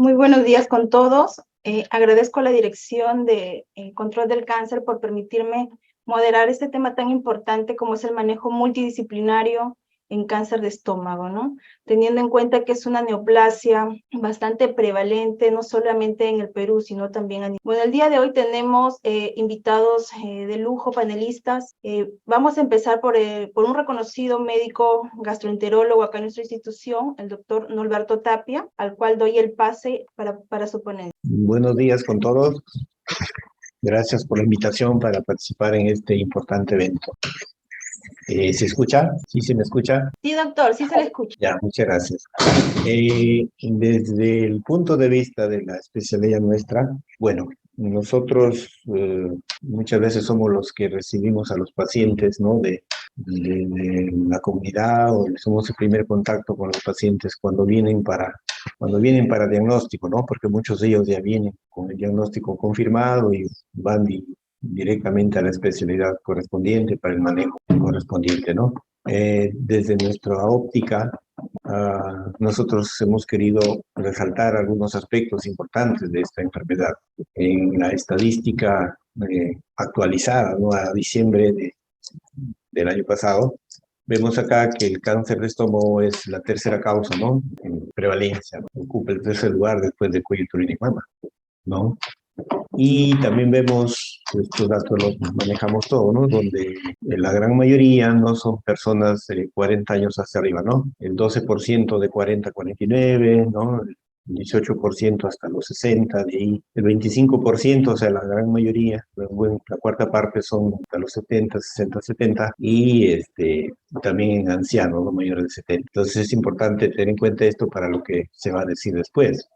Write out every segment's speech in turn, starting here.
Muy buenos días con todos. Agradezco a la Dirección de Control del Cáncer por permitirme moderar este tema tan importante como es el manejo multidisciplinario en cáncer de estómago, ¿no? Teniendo en cuenta que es una neoplasia bastante prevalente, no solamente en el Perú, sino también a nivel. Bueno, el día de hoy tenemos invitados de lujo, panelistas. Vamos a empezar por un reconocido médico gastroenterólogo acá en nuestra institución, el doctor Norberto Tapia, al cual doy el pase para su ponencia. Buenos días con todos. Gracias por la invitación para participar en este importante evento. ¿Se escucha? ¿Sí se me escucha? Sí, doctor, sí se le escucha. Ya, muchas gracias. Desde el punto de vista de la especialidad nuestra, bueno, nosotros muchas veces somos los que recibimos a los pacientes, ¿no? de la comunidad, o somos el primer contacto con los pacientes cuando vienen para diagnóstico, ¿no? Porque muchos de ellos ya vienen con el diagnóstico confirmado y van directamente a la especialidad correspondiente para el manejo correspondiente, ¿no? Desde nuestra óptica, nosotros hemos querido resaltar algunos aspectos importantes de esta enfermedad. En la estadística actualizada, ¿no? A diciembre del año pasado, vemos acá que el cáncer de estómago es la tercera causa, ¿no? En prevalencia, ¿no? Ocupa el tercer lugar después de cuello, uterino y mama, ¿no? Y también vemos, estos datos los manejamos todos, ¿no? Donde la gran mayoría no son personas de 40 años hacia arriba, ¿no? El 12% de 40 a 49, ¿no? El 18% hasta los 60, de ahí el 25%, o sea, la gran mayoría, la cuarta parte son hasta los 70, 60, 70, y también ancianos, no mayores de 70. Entonces es importante tener en cuenta esto para lo que se va a decir después.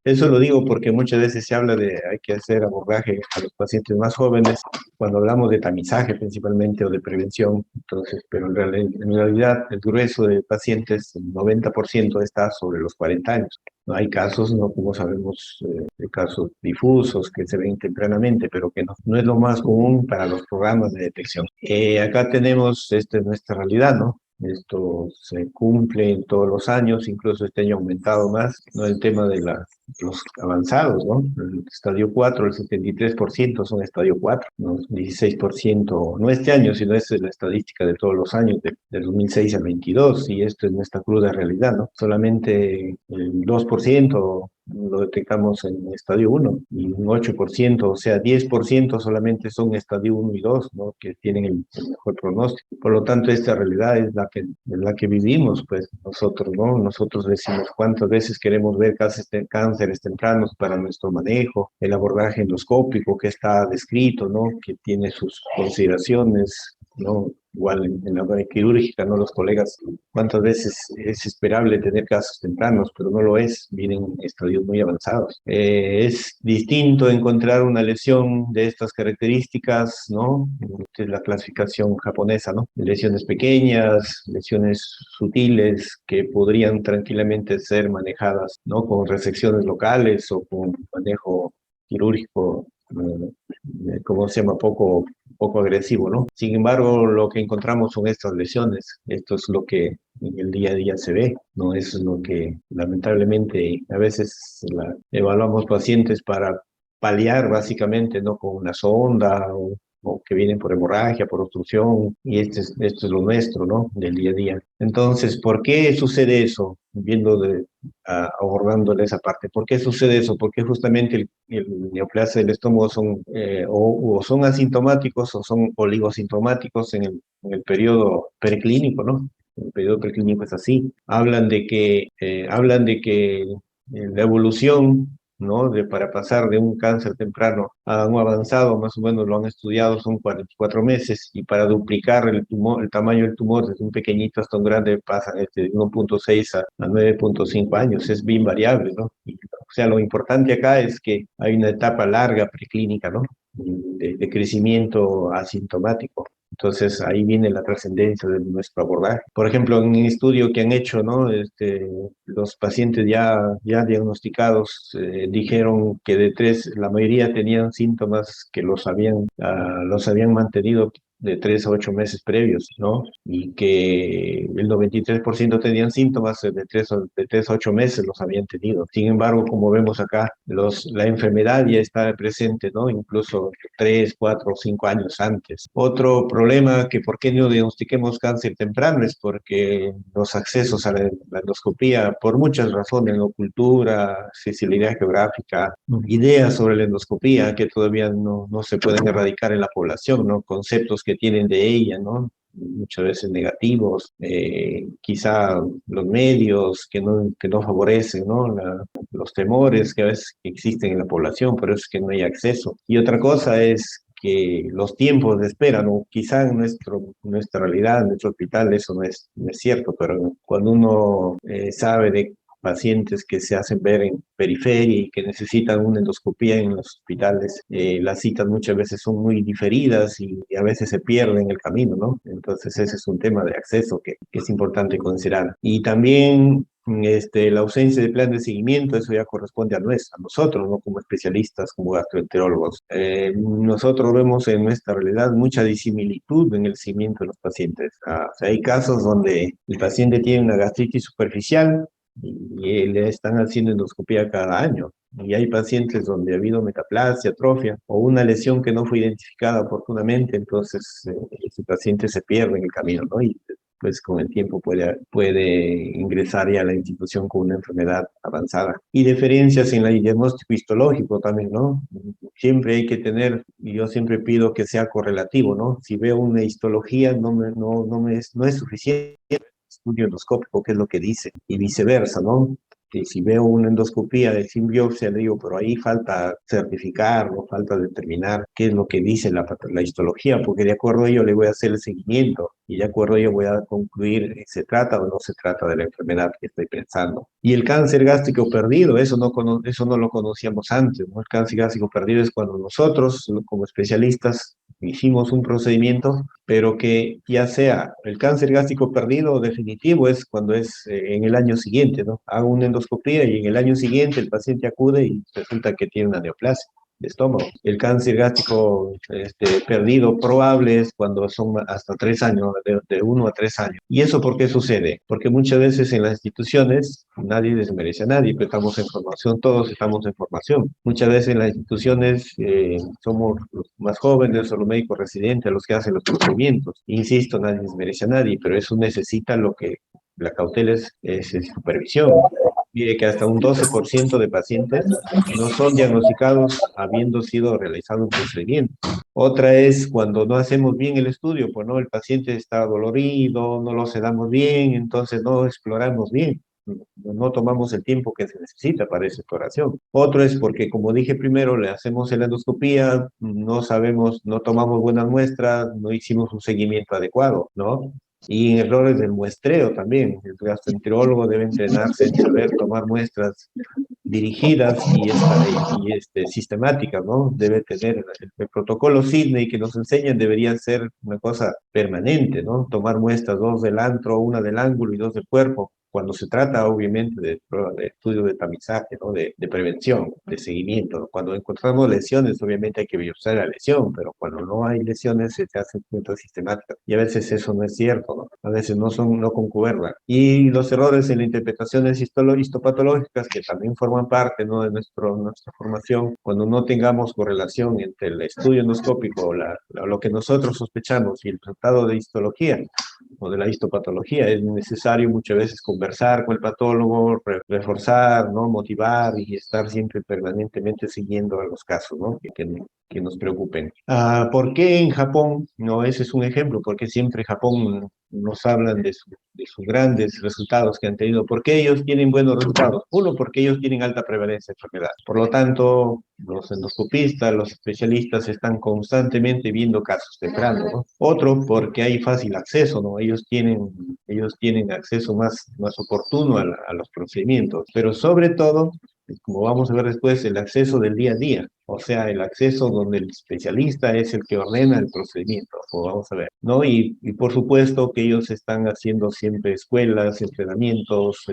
Eso lo digo porque muchas veces se habla de hay que hacer abordaje a los pacientes más jóvenes cuando hablamos de tamizaje principalmente o de prevención. Entonces, pero en realidad el grueso de pacientes, el 90% está sobre los 40 años. No hay casos, no como sabemos, de casos difusos que se ven tempranamente, pero que no es lo más común para los programas de detección. Acá tenemos, esta es nuestra realidad, ¿no? Esto se cumple todos los años, incluso este año ha aumentado más, ¿no? El tema de los avanzados, ¿no? El estadio 4, el 73% son estadio 4, ¿no? 16%, no este año, sino es la estadística de todos los años, del 2006 al 22, y esto es nuestra cruda realidad, ¿no? Solamente el 2% lo detectamos en estadio 1 y un 8%, o sea, 10% solamente son estadio 1 y 2, ¿no? Que tienen el mejor pronóstico. Por lo tanto, esta realidad es la que vivimos, pues nosotros, ¿no? Nosotros decimos cuántas veces queremos ver cánceres tempranos para nuestro manejo, el abordaje endoscópico que está descrito, ¿no? Que tiene sus consideraciones, ¿no? Igual en la área quirúrgica, ¿no? Los colegas, cuántas veces es esperable tener casos tempranos, pero no lo es, vienen estadios muy avanzados. Es distinto encontrar una lesión de estas características, ¿no? Es la clasificación japonesa, ¿no? Lesiones pequeñas, lesiones sutiles que podrían tranquilamente ser manejadas, ¿no? Con resecciones locales o con manejo quirúrgico, ¿cómo se llama? Poco agresivo, ¿no? Sin embargo, lo que encontramos son estas lesiones. Esto es lo que en el día a día se ve, ¿no? Eso es lo que lamentablemente a veces evaluamos pacientes para paliar básicamente, ¿no? Con una sonda o que vienen por hemorragia, por obstrucción, y esto es lo nuestro, ¿no? Del día a día. Entonces, ¿por qué sucede eso? Abordándole esa parte. ¿Por qué sucede eso? Porque justamente el neoplasia del estómago o son asintomáticos o son oligosintomáticos en el periodo preclínico, ¿no? El periodo preclínico es así. Hablan de que la evolución, ¿no? Para pasar de un cáncer temprano a un avanzado, más o menos lo han estudiado, son 44 meses, y para duplicar el tumor, el tamaño del tumor, desde un pequeñito hasta un grande, pasa de 1.6 a 9.5 años, es bien variable, ¿no? O sea, lo importante acá es que hay una etapa larga preclínica, ¿no? De crecimiento asintomático. Entonces ahí viene la trascendencia de nuestro abordaje. Por ejemplo, en un estudio que han hecho, ¿no? Los pacientes ya diagnosticados dijeron que de tres, la mayoría tenían síntomas que los habían mantenido de 3 a 8 meses previos, ¿no? Y que el 93% tenían síntomas de 3 a 8 meses los habían tenido. Sin embargo, como vemos acá, la enfermedad ya está presente, ¿no? Incluso 3, 4 o 5 años antes. Otro problema que por qué no diagnostiquemos cáncer temprano es porque los accesos a la endoscopía, por muchas razones, ¿no? Cultura, accesibilidad geográfica, ideas sobre la endoscopía que todavía no se pueden erradicar en la población, ¿no? Conceptos que tienen de ella, ¿no? Muchas veces negativos, quizá los medios que no favorecen, ¿no? Los temores que a veces existen en la población, por eso es que no hay acceso. Y otra cosa es que los tiempos de espera, ¿no? Quizá en nuestra realidad, en nuestro hospital, eso no es cierto, pero cuando uno sabe de pacientes que se hacen ver en periferia y que necesitan una endoscopía en los hospitales, las citas muchas veces son muy diferidas y a veces se pierden en el camino, ¿no? Entonces ese es un tema de acceso que es importante considerar. Y también la ausencia de plan de seguimiento, eso ya corresponde a nosotros, ¿no? Como especialistas, como gastroenterólogos. Nosotros vemos en nuestra realidad mucha disimilitud en el seguimiento de los pacientes. O sea, hay casos donde el paciente tiene una gastritis superficial, y le están haciendo endoscopía cada año. Y hay pacientes donde ha habido metaplasia, atrofia o una lesión que no fue identificada oportunamente, entonces ese paciente se pierde en el camino, ¿no? Y pues con el tiempo puede ingresar ya a la institución con una enfermedad avanzada. Y diferencias en el diagnóstico histológico también, ¿no? Siempre hay que tener, y yo siempre pido que sea correlativo, ¿no? Si veo una histología, no es suficiente estudio endoscópico, qué es lo que dice, y viceversa, ¿no? Que si veo una endoscopía de sin biopsia, le digo, pero ahí falta certificar, no falta determinar qué es lo que dice la histología, porque de acuerdo a ello le voy a hacer el seguimiento y de acuerdo a ello voy a concluir si se trata o no se trata de la enfermedad que estoy pensando. Y el cáncer gástrico perdido, eso no lo conocíamos antes, ¿no? El cáncer gástrico perdido es cuando nosotros, como especialistas, hicimos un procedimiento, pero que ya sea el cáncer gástrico perdido o definitivo es cuando es en el año siguiente, ¿no? Hago una endoscopía y en el año siguiente el paciente acude y resulta que tiene una neoplasia de estómago. El cáncer gástrico perdido probable es cuando son hasta 3 años, de 1 a 3 años. ¿Y eso por qué sucede? Porque muchas veces en las instituciones nadie desmerece a nadie, pero estamos en formación, todos estamos en formación. Muchas veces en las instituciones somos los más jóvenes o los médicos residentes los que hacen los procedimientos. Insisto, nadie desmerece a nadie, pero eso necesita lo que la cautela es supervisión. Mire que hasta un 12% de pacientes no son diagnosticados habiendo sido realizado un procedimiento. Otra es cuando no hacemos bien el estudio, pues no, el paciente está dolorido, no lo sedamos bien, entonces no exploramos bien. No tomamos el tiempo que se necesita para esa exploración. Otro es porque, como dije primero, le hacemos la endoscopía, no sabemos, no tomamos buenas muestras, no hicimos un seguimiento adecuado, ¿no? Y errores del muestreo también. El gastroenterólogo debe entrenarse en saber tomar muestras dirigidas sistemáticas, ¿no? Debe tener el protocolo Sydney que nos enseñan debería ser una cosa permanente, ¿no? Tomar muestras, 2 del antro, 1 del ángulo y 2 del cuerpo, cuando se trata obviamente de pruebas de estudio de tamizaje, ¿no? De prevención, de seguimiento, ¿no? Cuando encontramos lesiones, obviamente hay que biopsiar la lesión, pero cuando no hay lesiones se hacen cuentas sistemáticas. Y a veces eso no es cierto, ¿no? A veces no concuerdan. Y los errores en las interpretaciones histopatológicas, que también forman parte, ¿no? de nuestra formación, cuando no tengamos correlación entre el estudio endoscópico, lo que nosotros sospechamos y el resultado de histología, o de la histopatología, es necesario muchas veces conversar con el patólogo, reforzar, ¿no? Motivar y estar siempre permanentemente siguiendo a los casos, ¿no? Que nos preocupen. ¿Por qué en Japón? No, ese es un ejemplo, porque siempre Japón nos hablan de sus grandes resultados que han tenido. ¿Por qué ellos tienen buenos resultados? Uno, porque ellos tienen alta prevalencia de enfermedad. Por lo tanto, los endoscopistas, los especialistas están constantemente viendo casos tempranos, ¿no? Otro, porque hay fácil acceso, ¿no? Ellos tienen acceso más oportuno a los procedimientos. Pero sobre todo, como vamos a ver después, el acceso del día a día. O sea, el acceso donde el especialista es el que ordena el procedimiento, o vamos a ver, ¿no? Y por supuesto que ellos están haciendo siempre escuelas, entrenamientos,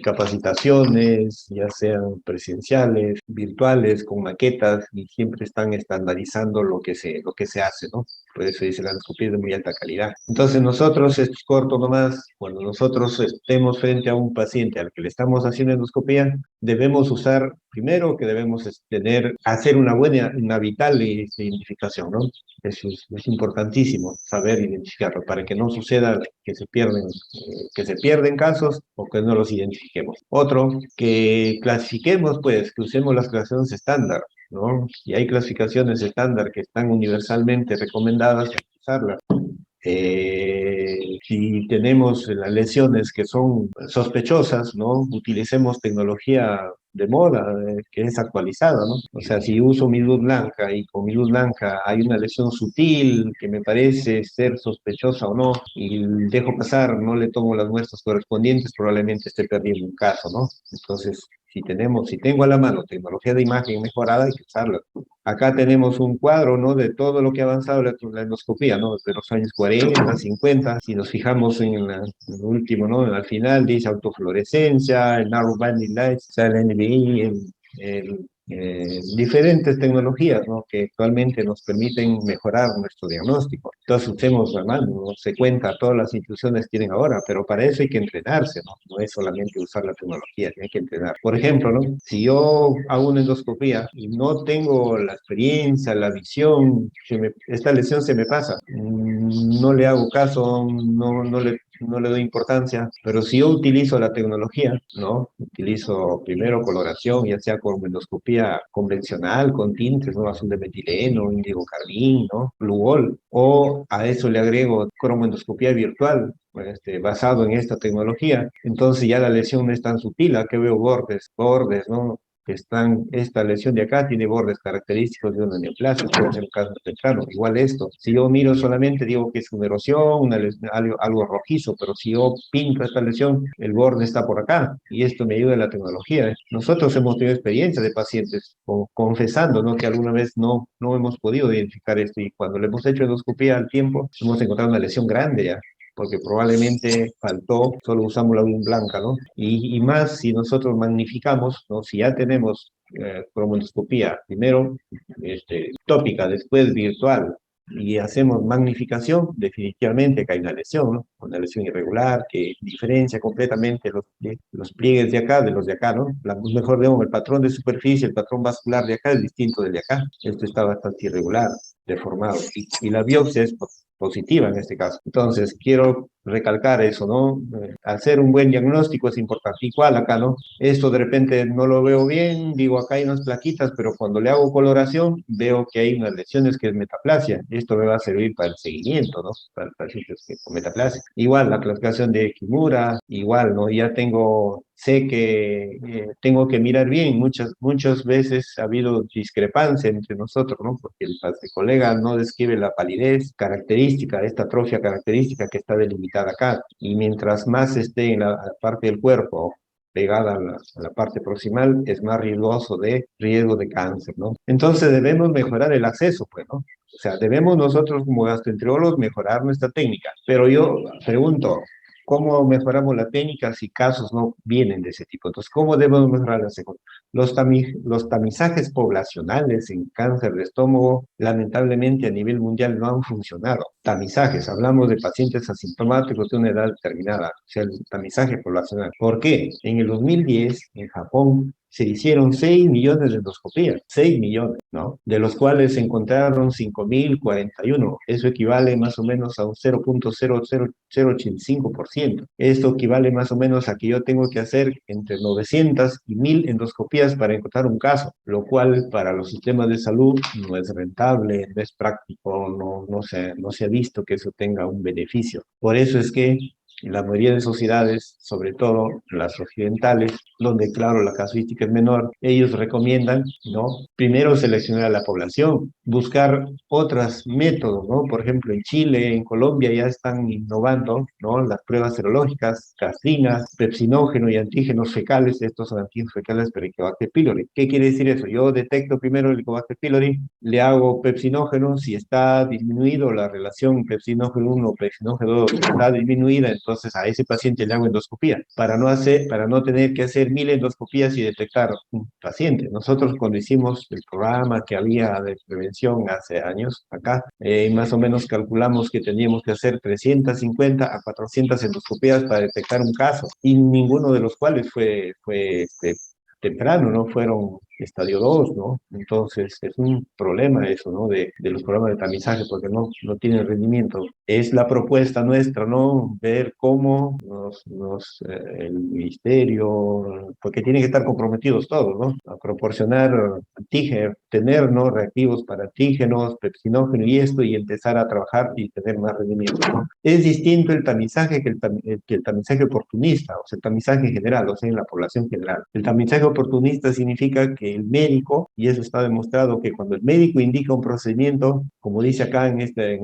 capacitaciones, ya sean presenciales, virtuales, con maquetas, y siempre están estandarizando lo que se hace, ¿no? Por eso dice la endoscopia es de muy alta calidad. Entonces nosotros, esto es corto nomás, cuando nosotros estemos frente a un paciente al que le estamos haciendo endoscopia, debemos usar, primero que debemos hacer una buena, una vital identificación, ¿no? Es importantísimo saber identificarlo para que no suceda que se pierden casos o que no los identifiquemos. Otro, que clasifiquemos, pues, que usemos las clasificaciones estándar, ¿no? Y hay clasificaciones estándar que están universalmente recomendadas, hay que usarlas. Si tenemos las lesiones que son sospechosas, ¿no? Utilicemos tecnología de moda, que es actualizada, ¿no? O sea, si uso mi luz blanca y con mi luz blanca hay una lesión sutil que me parece ser sospechosa o no, y dejo pasar, no le tomo las muestras correspondientes, probablemente esté perdiendo un caso, ¿no? Entonces, si tengo a la mano tecnología de imagen mejorada, hay que usarla. Acá tenemos un cuadro, ¿no? De todo lo que ha avanzado la endoscopía, ¿no? Desde los años 40, 50. Si nos fijamos en el último, ¿no? Al final dice autofluorescencia, el narrow banding light, o sea, el NBI, diferentes tecnologías, ¿no? Que actualmente nos permiten mejorar nuestro diagnóstico. Entonces, usemos la mano, no se cuenta, todas las instituciones tienen ahora, pero para eso hay que entrenarse, ¿no? No es solamente usar la tecnología, hay que entrenar. Por ejemplo, ¿no? Si yo hago una endoscopía y no tengo la experiencia, la visión, esta lesión se me pasa, no le hago caso, no le doy importancia, pero si yo utilizo la tecnología, ¿no? Utilizo primero coloración, ya sea con endoscopía convencional, con tintes, ¿no? Azul de metileno, índigo carmín, ¿no? Fluol, o a eso le agrego cromoendoscopía virtual, basado en esta tecnología, entonces ya la lesión no es tan sutil, aquí veo bordes, ¿no? Esta lesión de acá tiene bordes característicos de una neoplasia, puede ser un caso temprano. Igual esto, si yo miro solamente digo que es una erosión, algo rojizo, pero si yo pinto esta lesión, el borde está por acá, y esto me ayuda en la tecnología, ¿eh? Nosotros hemos tenido experiencia de pacientes confesando, ¿no? Que alguna vez no hemos podido identificar esto, y cuando le hemos hecho endoscopía al tiempo, hemos encontrado una lesión grande ya, porque probablemente faltó, solo usamos la luz blanca, ¿no? Y más si nosotros magnificamos, ¿no? Si ya tenemos cromoendoscopía, primero tópica, después virtual, y hacemos magnificación, definitivamente que hay una lesión, ¿no? Una lesión irregular que diferencia completamente los pliegues de acá de los de acá, ¿no? Mejor digamos, el patrón de superficie, el patrón vascular de acá es distinto del de acá. Esto está bastante irregular, deformado, y la biopsia es positiva en este caso. Entonces, quiero recalcar eso, ¿no? Hacer un buen diagnóstico es importante. Igual acá, ¿no? Esto de repente no lo veo bien, digo, acá hay unas plaquitas, pero cuando le hago coloración, veo que hay unas lesiones que es metaplasia. Esto me va a servir para el seguimiento, ¿no? Para el paciente con metaplasia. Igual, la clasificación de Kimura, igual, ¿no? Ya sé que tengo que mirar bien. Muchas veces ha habido discrepancia entre nosotros, ¿no? Porque el colega no describe la palidez característica, esta atrofia característica que está delimitada acá. Y mientras más esté en la parte del cuerpo pegada a la parte proximal, es más riesgo de cáncer, ¿no? Entonces debemos mejorar el acceso, pues, ¿no? O sea, debemos nosotros como gastroenterólogos mejorar nuestra técnica. Pero yo pregunto, ¿cómo mejoramos la técnica si casos no vienen de ese tipo? Entonces, ¿cómo debemos mejorar la segunda? Los tamizajes poblacionales en cáncer de estómago, lamentablemente a nivel mundial no han funcionado. Tamizajes, hablamos de pacientes asintomáticos de una edad determinada, o sea, el tamizaje poblacional. ¿Por qué? En el 2010, en Japón, se hicieron 6 millones de endoscopías, 6 millones, ¿no? De los cuales se encontraron 5.041. Eso equivale más o menos a un 0.00085%. Esto equivale más o menos a que yo tengo que hacer entre 900 y 1.000 endoscopías para encontrar un caso, lo cual para los sistemas de salud no es rentable, no es práctico, no se ha visto que eso tenga un beneficio. Por eso es que la mayoría de sociedades, sobre todo las occidentales, donde claro la casuística es menor, ellos recomiendan, ¿no? Primero seleccionar a la población, buscar otros métodos, ¿no? Por ejemplo, en Chile, en Colombia ya están innovando, ¿no? Las pruebas serológicas, castrinas, pepsinógeno y antígenos fecales, estos son antígenos fecales para Helicobacter pylori. ¿Qué quiere decir eso? Yo detecto primero el Helicobacter pylori, le hago pepsinógeno, si está disminuido la relación pepsinógeno 1 pepsinógeno 2 está disminuida, entonces a ese paciente le hago endoscopía para no tener que hacer 1000 endoscopías y detectar un paciente. Nosotros cuando hicimos el programa que había de prevención hace años acá, más o menos calculamos que teníamos que hacer 350 a 400 endoscopías para detectar un caso y ninguno de los cuales fue temprano, ¿no? Fueron estadio 2, ¿no? Entonces es un problema eso, ¿no? De los programas de tamizaje porque no tienen rendimiento. Es la propuesta nuestra, ¿no? Ver cómo el ministerio, porque tienen que estar comprometidos todos, ¿no? A proporcionar antígenos, tener, ¿no? Reactivos para antígenos, pepsinógeno y esto, y empezar a trabajar y tener más rendimiento, ¿no? Es distinto el tamizaje que el tamizaje oportunista, o sea, el tamizaje general, o sea, en la población general. El tamizaje oportunista significa que el médico, y eso está demostrado, que cuando el médico indica un procedimiento, como dice acá en este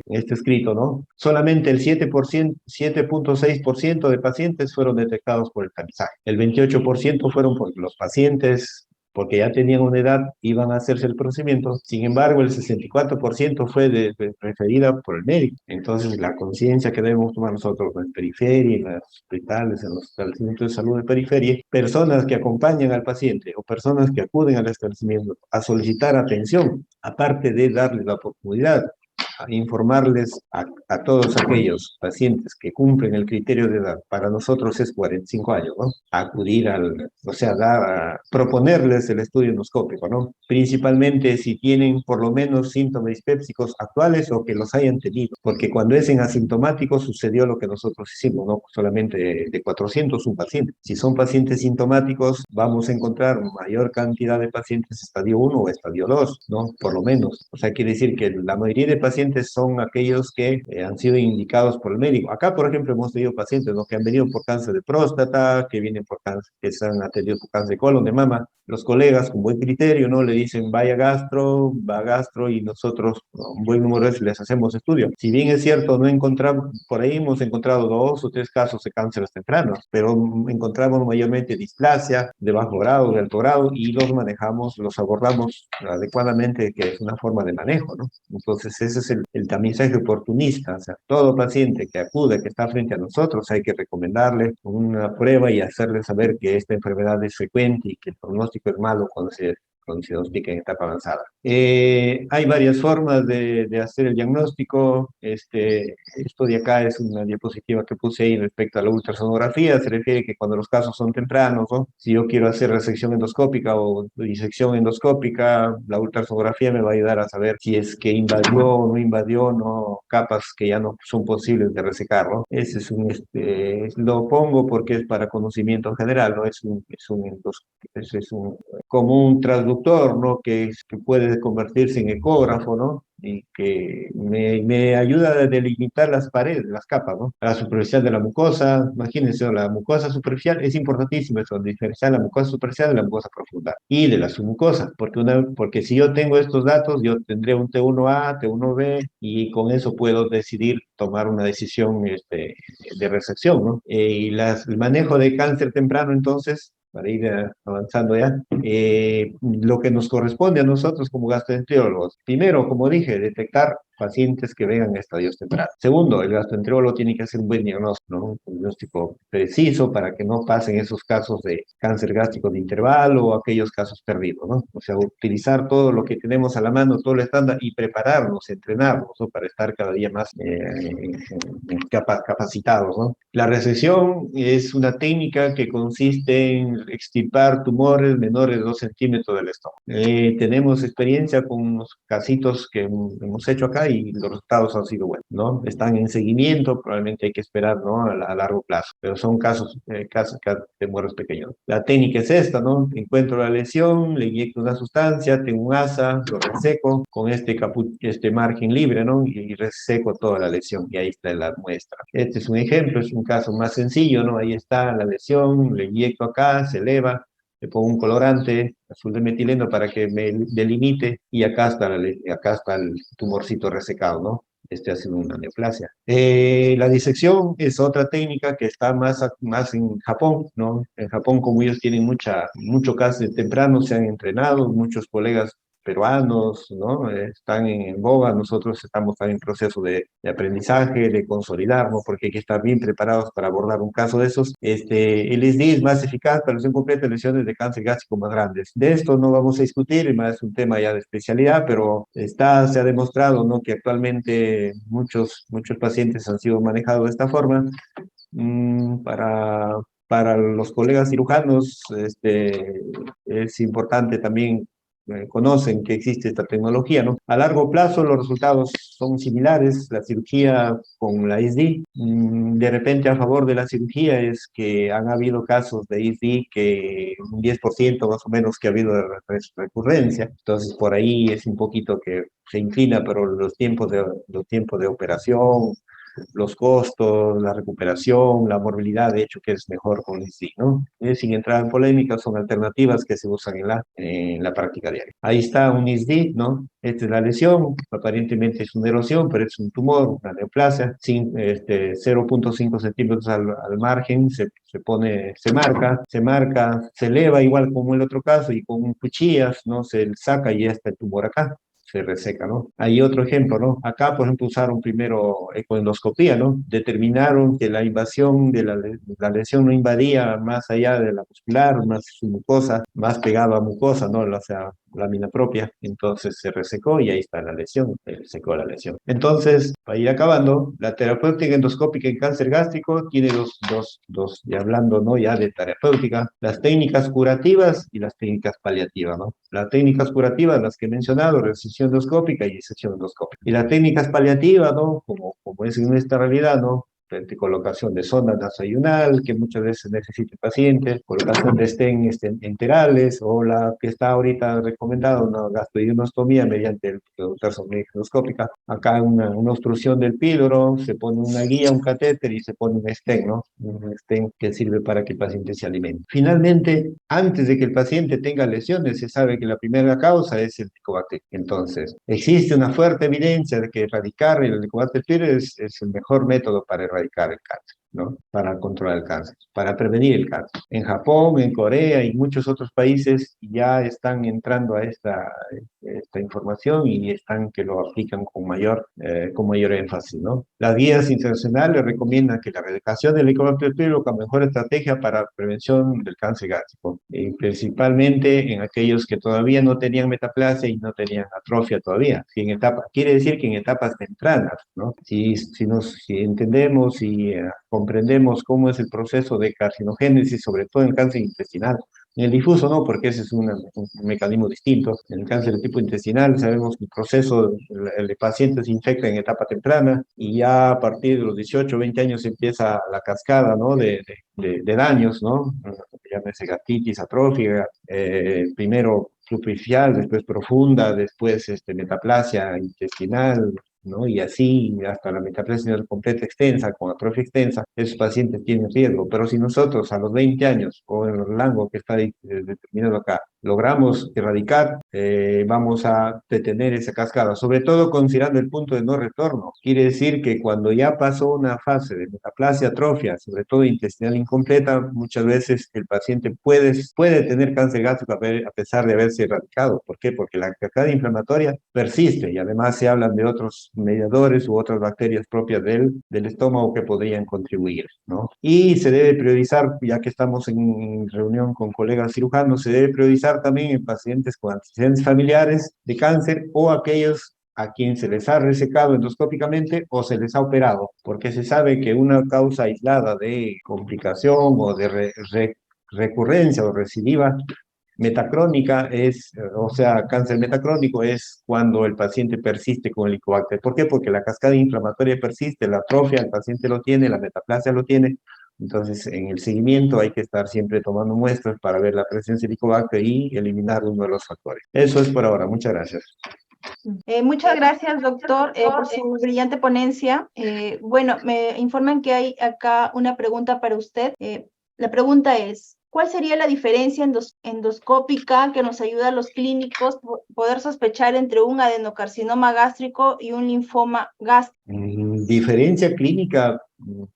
escrito, ¿no? Solamente el 7.6% de pacientes fueron detectados por el tamizaje. El 28% fueron por los pacientes porque ya tenían una edad, iban a hacerse el procedimiento. Sin embargo, el 64% fue referida por el médico. Entonces, la conciencia que debemos tomar nosotros en periferia, en los hospitales, en los establecimientos de salud de periferia, personas que acompañan al paciente o personas que acuden al establecimiento a solicitar atención, aparte de darles la oportunidad a informarles a todos aquellos pacientes que cumplen el criterio de edad, para nosotros es 45 años, ¿no? Acudir o sea, proponerles el estudio endoscópico, ¿no? Principalmente si tienen por lo menos síntomas dispépsicos actuales o que los hayan tenido, porque cuando es en asintomático sucedió lo que nosotros hicimos, ¿no? Solamente de 400 un paciente. Si son pacientes sintomáticos, vamos a encontrar mayor cantidad de pacientes estadio 1 o estadio 2, ¿no? Por lo menos. O sea, quiere decir que la mayoría de pacientes son aquellos que han sido indicados por el médico. Acá, por ejemplo, hemos tenido pacientes, ¿no? Que han venido por cáncer de próstata, que vienen por cáncer, que se han atendido por cáncer de colon, de mama. Los colegas con buen criterio, ¿no? Le dicen, vaya gastro, va gastro, y nosotros, un buen número de veces, les hacemos estudio. Si bien es cierto, no encontramos, por ahí hemos encontrado 2 o 3 casos de cánceres tempranos, pero encontramos mayormente displasia de bajo grado, de alto grado, y los manejamos, los abordamos adecuadamente, que es una forma de manejo, ¿no? Entonces, ese es el tamizaje oportunista. O sea, todo paciente que acude, que está frente a nosotros, hay que recomendarle una prueba y hacerle saber que esta enfermedad es frecuente y que el pronóstico es malo cuando se diagnostica en etapa avanzada. Hay varias formas de hacer el diagnóstico. Esto de acá es una diapositiva que puse ahí respecto a la ultrasonografía. Se refiere que cuando los casos son tempranos, ¿no? Si yo quiero hacer resección endoscópica o disección endoscópica, la ultrasonografía me va a ayudar a saber si es que invadió o no invadió, ¿no? Capas que ya no son posibles de resecar, ¿no? Lo pongo porque es para conocimiento general, ¿no? Es como un transductor, ¿no? Que puede convertirse en ecógrafo, ¿no? Y que me ayuda a delimitar las paredes, las capas, ¿no? La superficial de la mucosa, imagínense, ¿no? La mucosa superficial es importantísimo eso, diferenciar la mucosa superficial de la mucosa profunda y de la submucosa, porque si yo tengo estos datos, yo tendré un T1A, T1B, y con eso puedo decidir tomar una decisión de resección, ¿no? El manejo de cáncer temprano, entonces, para ir avanzando ya, lo que nos corresponde a nosotros como gastroenterólogos. Primero, como dije, detectar pacientes que vengan a estadios tempranos. Segundo, el gastroenterólogo tiene que hacer un buen diagnóstico, ¿no? Un diagnóstico preciso para que no pasen esos casos de cáncer gástrico de intervalo o aquellos casos perdidos, ¿no? O sea, utilizar todo lo que tenemos a la mano, todo el estándar, y prepararnos, entrenarnos, ¿no? Para estar cada día más capacitados, ¿no? La resección es una técnica que consiste en extirpar tumores menores de 2 centímetros del estómago. Tenemos experiencia con unos casitos que hemos hecho acá y los resultados han sido buenos, ¿no? Están en seguimiento, probablemente hay que esperar, ¿no? A largo plazo, pero son casos de muertos pequeños. La técnica es esta, ¿no? Encuentro la lesión, le inyecto una sustancia, tengo un asa, lo reseco con este margen libre, ¿no? Y reseco toda la lesión y ahí está la muestra. Este es un ejemplo, es un caso más sencillo, ¿no? Ahí está la lesión, le inyecto acá, se eleva, le pongo un colorante, azul de metileno para que me delimite y acá está el tumorcito resecado, ¿no? Este ha sido una neoplasia. La disección es otra técnica que está más en Japón, ¿no? En Japón, como ellos tienen mucho cáncer temprano, se han entrenado, muchos colegas peruanos, ¿no? Están en boga, nosotros estamos también en proceso de aprendizaje, de consolidarnos, porque hay que estar bien preparados para abordar un caso de esos. El ISD es más eficaz para la lesión completa de lesiones de cáncer gástrico más grandes. De esto no vamos a discutir, más es un tema ya de especialidad, pero se ha demostrado, ¿no? Que actualmente muchos pacientes han sido manejados de esta forma. Para los colegas cirujanos, es importante también conocen que existe esta tecnología, ¿no? A largo plazo los resultados son similares, la cirugía con la ISD. De repente a favor de la cirugía es que han habido casos de ISD que un 10% más o menos que ha habido de recurrencia, entonces por ahí es un poquito que se inclina, pero los tiempos de operación, los costos, la recuperación, la morbilidad, de hecho que es mejor con ISD, ¿no? Sin entrar en polémica, son alternativas que se usan en la práctica diaria. Ahí está un ISD, ¿no? Esta es la lesión, aparentemente es una erosión, pero es un tumor, una neoplasia, 0.5 centímetros al margen, se marca, se eleva igual como el otro caso y con cuchillas, ¿no? Se saca y ya está el tumor acá, se reseca, ¿no? Hay otro ejemplo, ¿no? Acá, por ejemplo, usaron primero ecoendoscopía, ¿no? Determinaron que la invasión de la lesión no invadía más allá de la muscular, más su mucosa, más pegado a mucosa, ¿no? O sea, lámina propia. Entonces se resecó y ahí está la lesión, se resecó la lesión. Entonces, para ir acabando, la terapéutica endoscópica en cáncer gástrico tiene y hablando, ¿no? Ya de terapéutica, las técnicas curativas y las técnicas paliativas, ¿no? Las técnicas curativas, las que he mencionado, resección endoscópica y disección endoscópica. Y las técnicas paliativas, ¿no? Como es en esta realidad, ¿no? De colocación de sonda nasoayunal, que muchas veces necesita el paciente, colocación de enterales, o la que está ahorita recomendada, una gastrodinostomía mediante el ultrasonido endoscópica. Acá una obstrucción del píloro, se pone una guía, un catéter y se pone un stent, ¿no? Un stent que sirve para que el paciente se alimente. Finalmente, antes de que el paciente tenga lesiones, se sabe que la primera causa es el Helicobacter. Entonces, existe una fuerte evidencia de que erradicar el Helicobacter pylori es el mejor método para erradicar el cáncer, ¿no? Para controlar el cáncer, para prevenir el cáncer. En Japón, en Corea y muchos otros países ya están entrando a esta información y están que lo aplican con mayor énfasis, ¿no? Las guías internacionales recomiendan que la erradicación del Helicobacter pylori es la mejor estrategia para prevención del cáncer gástrico, y principalmente en aquellos que todavía no tenían metaplasia y no tenían atrofia todavía. Quiere decir que en etapas tempranas, ¿no? Si entendemos y comprendemos cómo es el proceso de carcinogénesis, sobre todo en el cáncer intestinal. En el difuso no, porque ese es un mecanismo distinto. En el cáncer de tipo intestinal sabemos que el proceso, el paciente se infecta en etapa temprana y ya a partir de los 18 o 20 años empieza la cascada, ¿no? de daños, ¿no? Llámese gastritis atrófica, primero superficial, después profunda, después metaplasia intestinal, ¿no? Y así hasta la metaplasia completa extensa, con atrofia extensa, esos pacientes tienen riesgo. Pero si nosotros a los 20 años, o en el rango que está determinado acá, logramos erradicar, vamos a detener esa cascada, sobre todo considerando el punto de no retorno. Quiere decir que cuando ya pasó una fase de metaplasia, atrofia, sobre todo intestinal incompleta, muchas veces el paciente puede tener cáncer gástrico a pesar de haberse erradicado. ¿Por qué? Porque la cascada inflamatoria persiste y además se hablan de otros mediadores u otras bacterias propias del estómago que podrían contribuir, ¿no? Y se debe priorizar, ya que estamos en reunión con colegas cirujanos, se debe priorizar también en pacientes con antecedentes familiares de cáncer o aquellos a quien se les ha resecado endoscópicamente o se les ha operado, porque se sabe que una causa aislada de complicación o de recurrencia o recidiva Metacrónica es, o sea, cáncer metacrónico es cuando el paciente persiste con el Helicobacter. ¿Por qué? Porque la cascada inflamatoria persiste, la atrofia el paciente lo tiene, la metaplasia lo tiene. Entonces, en el seguimiento hay que estar siempre tomando muestras para ver la presencia de Helicobacter y eliminar uno de los factores. Eso es por ahora. Muchas gracias. Muchas gracias, doctor, por su brillante ponencia. Bueno, me informan que hay acá una pregunta para usted. La pregunta es, ¿cuál sería la diferencia endoscópica que nos ayuda a los clínicos poder sospechar entre un adenocarcinoma gástrico y un linfoma gástrico? Diferencia clínica,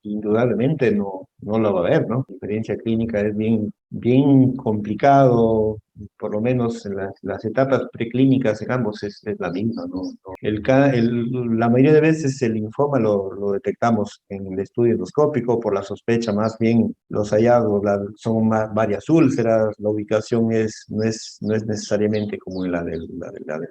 indudablemente no la va a haber, ¿no? Diferencia clínica es bien complicado, por lo menos en las etapas preclínicas en ambos es la misma, ¿no? La mayoría de veces el linfoma lo detectamos en el estudio endoscópico por la sospecha, más bien los hallazgos son varias úlceras, la ubicación no es necesariamente como la del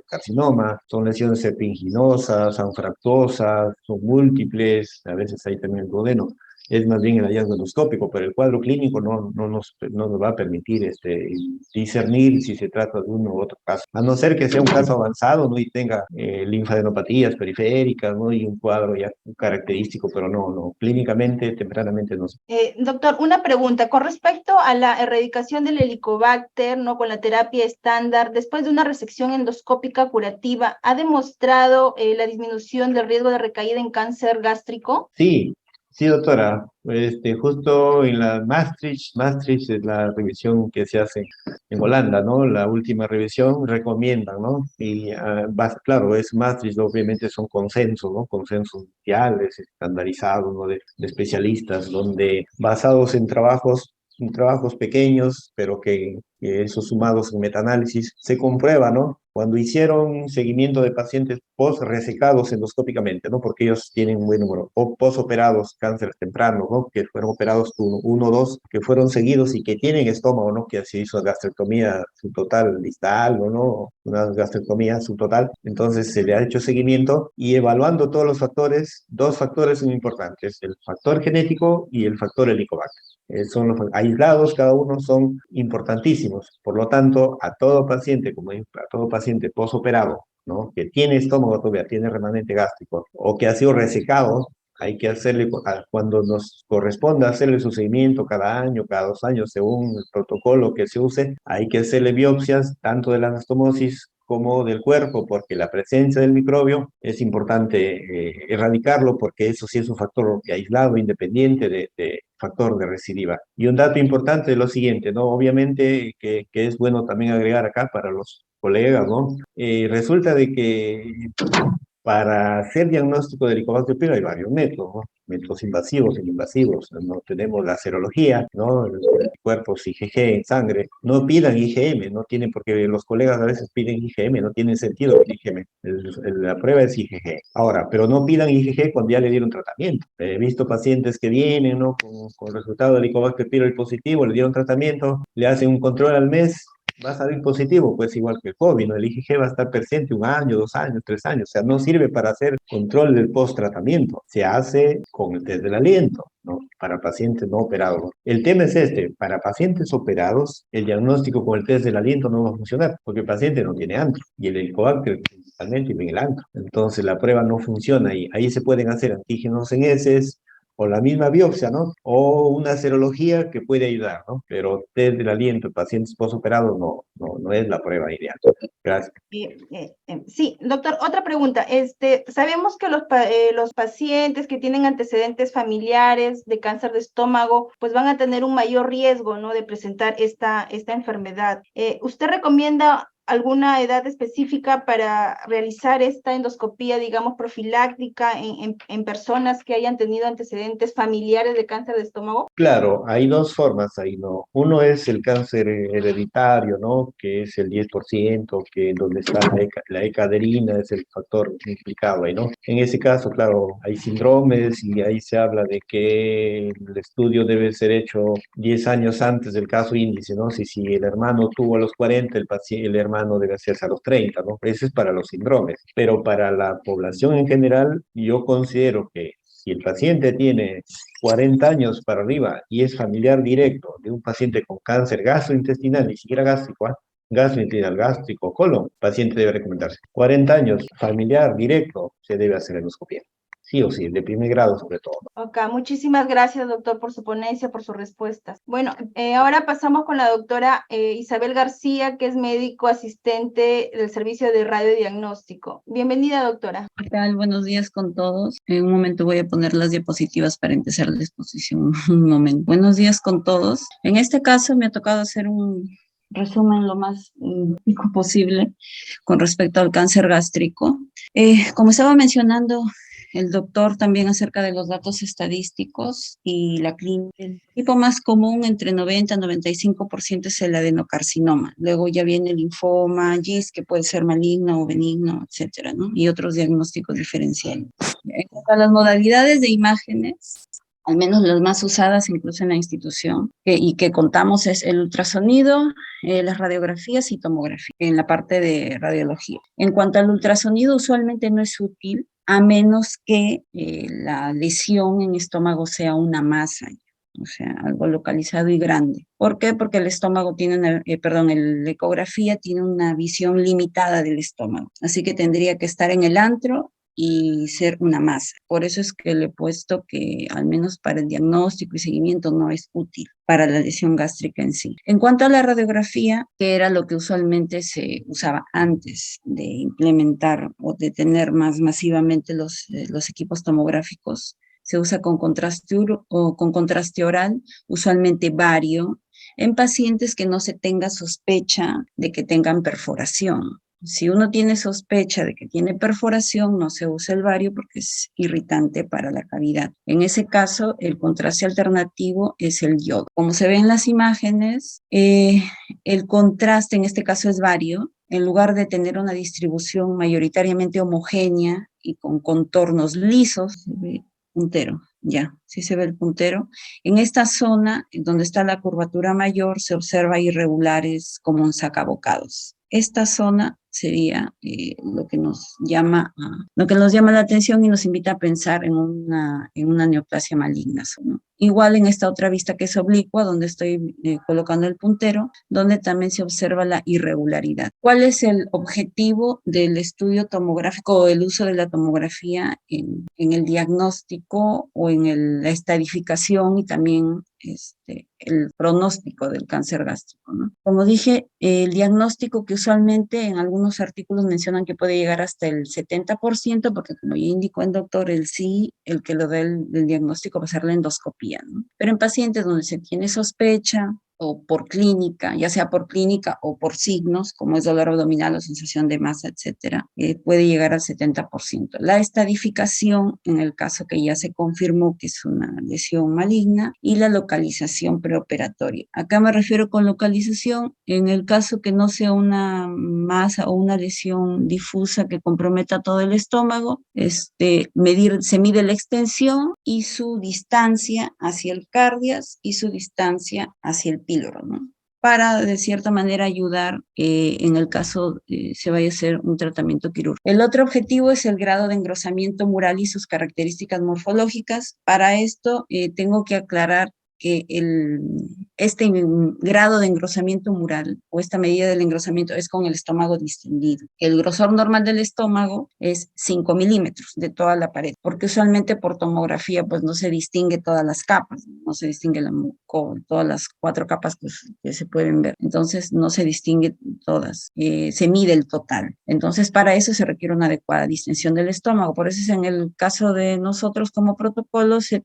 carcinoma, son lesiones serpiginosas, anfractuosas, son múltiples, a veces hay también el duodeno. Es más bien el hallazgo endoscópico, pero el cuadro clínico no nos va a permitir discernir si se trata de uno u otro caso. A no ser que sea un caso avanzado, ¿no? Y tenga linfadenopatías periféricas, ¿no? Y un cuadro ya característico, pero no, clínicamente, tempranamente no. Doctor, una pregunta con respecto a la erradicación del Helicobacter, ¿no? Con la terapia estándar, después de una resección endoscópica curativa, ¿ha demostrado la disminución del riesgo de recaída en cáncer gástrico? Sí, sí, doctora. Justo en la Maastricht es la revisión que se hace en Holanda, ¿no? La última revisión recomiendan, ¿no? Y claro, es Maastricht, obviamente son consensos, ¿no? Consensos mundiales, estandarizados, ¿no? De especialistas, donde basados en trabajos pequeños, pero que esos sumados en metaanálisis se comprueba, ¿no? Cuando hicieron seguimiento de pacientes post-resecados endoscópicamente, ¿no? Porque ellos tienen un buen número, o post-operados, cánceres tempranos, ¿no? Que fueron operados uno o dos, que fueron seguidos y que tienen estómago, ¿no? Que se hizo gastrectomía subtotal distal, ¿no? Una gastrectomía subtotal. Entonces se le ha hecho seguimiento y evaluando todos los factores, dos factores son importantes, el factor genético y el factor helicobacter. Son los aislados, cada uno son importantísimos. Por lo tanto, a todo paciente, como a todo paciente posoperado, ¿no? Que tiene estómago todavía, tiene remanente gástrico o que ha sido resecado, hay que hacerle, cuando nos corresponda hacerle su seguimiento cada año, cada 2 años, según el protocolo que se use, hay que hacerle biopsias tanto de la anastomosis como del cuerpo, porque la presencia del microbio es importante erradicarlo, porque eso sí es un factor aislado, independiente de factor de recidiva. Y un dato importante es lo siguiente, ¿no? Obviamente que es bueno también agregar acá para los colegas, ¿no? Resulta de que para hacer diagnóstico de Helicobacter pylori hay varios métodos, ¿no? Métodos invasivos e invasivos. No tenemos la serología, ¿no? El cuerpos IgG en sangre. No pidan IgM, no tienen, porque los colegas a veces piden IgM, no tiene sentido el IgM. La prueba es IgG. Ahora, pero no pidan IgG cuando ya le dieron tratamiento. He visto pacientes que vienen, ¿no? Con resultado de Helicobacter pylori positivo, le dieron tratamiento, le hacen un control al mes, va a salir positivo, pues igual que el COVID, ¿no? El IgG va a estar presente 1 año, 2 años, 3 años, o sea, no sirve para hacer control del post-tratamiento, se hace con el test del aliento, ¿no? Para pacientes no operados. El tema es para pacientes operados, el diagnóstico con el test del aliento no va a funcionar, porque el paciente no tiene antro, y el helicobacter principalmente tiene el antro, entonces la prueba no funciona ahí se pueden hacer antígenos en heces, o la misma biopsia, ¿no? O una serología que puede ayudar, ¿no? Pero test del aliento en pacientes posoperados no es la prueba ideal. Gracias. Sí, doctor, otra pregunta. Sabemos que los pacientes que tienen antecedentes familiares de cáncer de estómago, pues van a tener un mayor riesgo, ¿no? De presentar esta enfermedad. ¿Usted recomienda alguna edad específica para realizar esta endoscopía, digamos, profiláctica en personas que hayan tenido antecedentes familiares de cáncer de estómago? Claro, hay dos formas ahí, ¿no? Uno es el cáncer hereditario, ¿no? Que es el 10%, que donde está la ecaderina es el factor implicado ahí, ¿no? En ese caso, claro, hay síndromes y ahí se habla de que el estudio debe ser hecho 10 años antes del caso índice, ¿no? Si el hermano tuvo a los 40, el hermano debe hacerse a los 30, ¿no? Eso es para los síndromes. Pero para la población en general, yo considero que Si el paciente tiene 40 años para arriba y es familiar directo de un paciente con cáncer gastrointestinal, ni siquiera gástrico, ¿ah? Gastrointestinal, gástrico, colon, paciente debe recomendarse. 40 años, familiar directo, se debe hacer endoscopia. Sí o sí, de primer grado sobre todo. Ok, muchísimas gracias, doctor, por su ponencia, por sus respuestas. Bueno, ahora pasamos con la doctora Isabel García, que es médico asistente del servicio de radiodiagnóstico. Bienvenida, doctora. ¿Qué tal? Buenos días con todos. En un momento voy a poner las diapositivas para empezar la exposición. Un momento. Buenos días con todos. En este caso me ha tocado hacer un resumen lo más posible con respecto al cáncer gástrico. Como estaba mencionando el doctor también acerca de los datos estadísticos y la clínica, el tipo más común entre 90 y 95% es el adenocarcinoma. Luego ya viene el linfoma, GIST, que puede ser maligno o benigno, etcétera, ¿no? Y otros diagnósticos diferenciales. En cuanto a las modalidades de imágenes, al menos las más usadas incluso en la institución, y que contamos es el ultrasonido, las radiografías y tomografía, en la parte de radiología. En cuanto al ultrasonido, usualmente no es útil, a menos que la lesión en estómago sea una masa, o sea, algo localizado y grande. ¿Por qué? Porque el estómago tiene la ecografía tiene una visión limitada del estómago, así que tendría que estar en el antro y ser una masa. Por eso es que le he puesto que al menos para el diagnóstico y seguimiento no es útil para la lesión gástrica en sí. En cuanto a la radiografía, que era lo que usualmente se usaba antes de implementar o de tener más masivamente los equipos tomográficos, se usa con contraste oral, usualmente bario, en pacientes que no se tenga sospecha de que tengan perforación. Si uno tiene sospecha de que tiene perforación, no se usa el bario porque es irritante para la cavidad. En ese caso, el contraste alternativo es el yodo. Como se ve en las imágenes, el contraste en este caso es bario. En lugar de tener una distribución mayoritariamente homogénea y con contornos lisos, se ve puntero, ya, sí se ve el puntero. En esta zona, donde está la curvatura mayor, se observa irregulares como en sacabocados. Esta zona sería lo que nos llama la atención y nos invita a pensar en una neoplasia maligna, ¿no? Igual en esta otra vista que es oblicua, donde estoy colocando el puntero, donde también se observa la irregularidad. ¿Cuál es el objetivo del estudio tomográfico o el uso de la tomografía en el diagnóstico o en la estadificación y también el pronóstico del cáncer gástrico, ¿no? Como dije, el diagnóstico que usualmente en algunos artículos mencionan que puede llegar hasta el 70%, porque como ya indicó el doctor, el que lo da el diagnóstico va a ser la endoscopía, ¿no? Pero en pacientes donde se tiene sospecha o por clínica, ya sea por clínica o por signos, como es dolor abdominal o sensación de masa, etcétera, puede llegar al 70%. La estadificación, en el caso que ya se confirmó que es una lesión maligna, y la localización preoperatoria. Acá me refiero con localización en el caso que no sea una masa o una lesión difusa que comprometa todo el estómago, se mide la extensión y su distancia hacia el cardias y su distancia hacia el píloro, ¿no? Para, de cierta manera, ayudar en el caso se vaya a hacer un tratamiento quirúrgico. El otro objetivo es el grado de engrosamiento mural y sus características morfológicas. Para esto tengo que aclarar que este grado de engrosamiento mural o esta medida del engrosamiento es con el estómago distendido. El grosor normal del estómago es 5 milímetros de toda la pared, porque usualmente por tomografía pues no se distingue todas las capas, no se distingue todas las 4 capas que se pueden ver, entonces no se distingue todas, se mide el total. Entonces para eso se requiere una adecuada distensión del estómago, por eso es en el caso de nosotros como protocolo se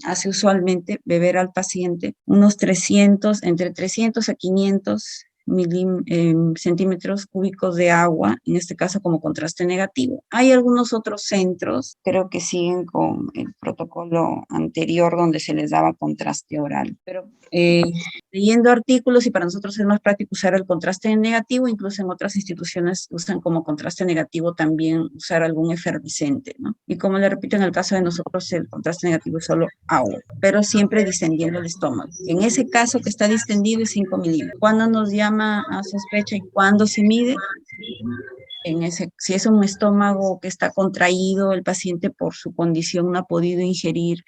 hace usualmente beber al paciente unos entre 300 a 500 centímetros cúbicos de agua, en este caso como contraste negativo. Hay algunos otros centros, creo que siguen con el protocolo anterior donde se les daba contraste oral, pero leyendo artículos y para nosotros es más práctico usar el contraste negativo, incluso en otras instituciones usan como contraste negativo también usar algún efervescente, ¿no? Y como le repito, en el caso de nosotros el contraste negativo es solo agua, pero siempre distendiendo el estómago. En ese caso que está distendido es 5 milímetros. ¿Cuándo nos llama a sospecha y cuándo se mide? si es un estómago que está contraído, el paciente por su condición no ha podido ingerir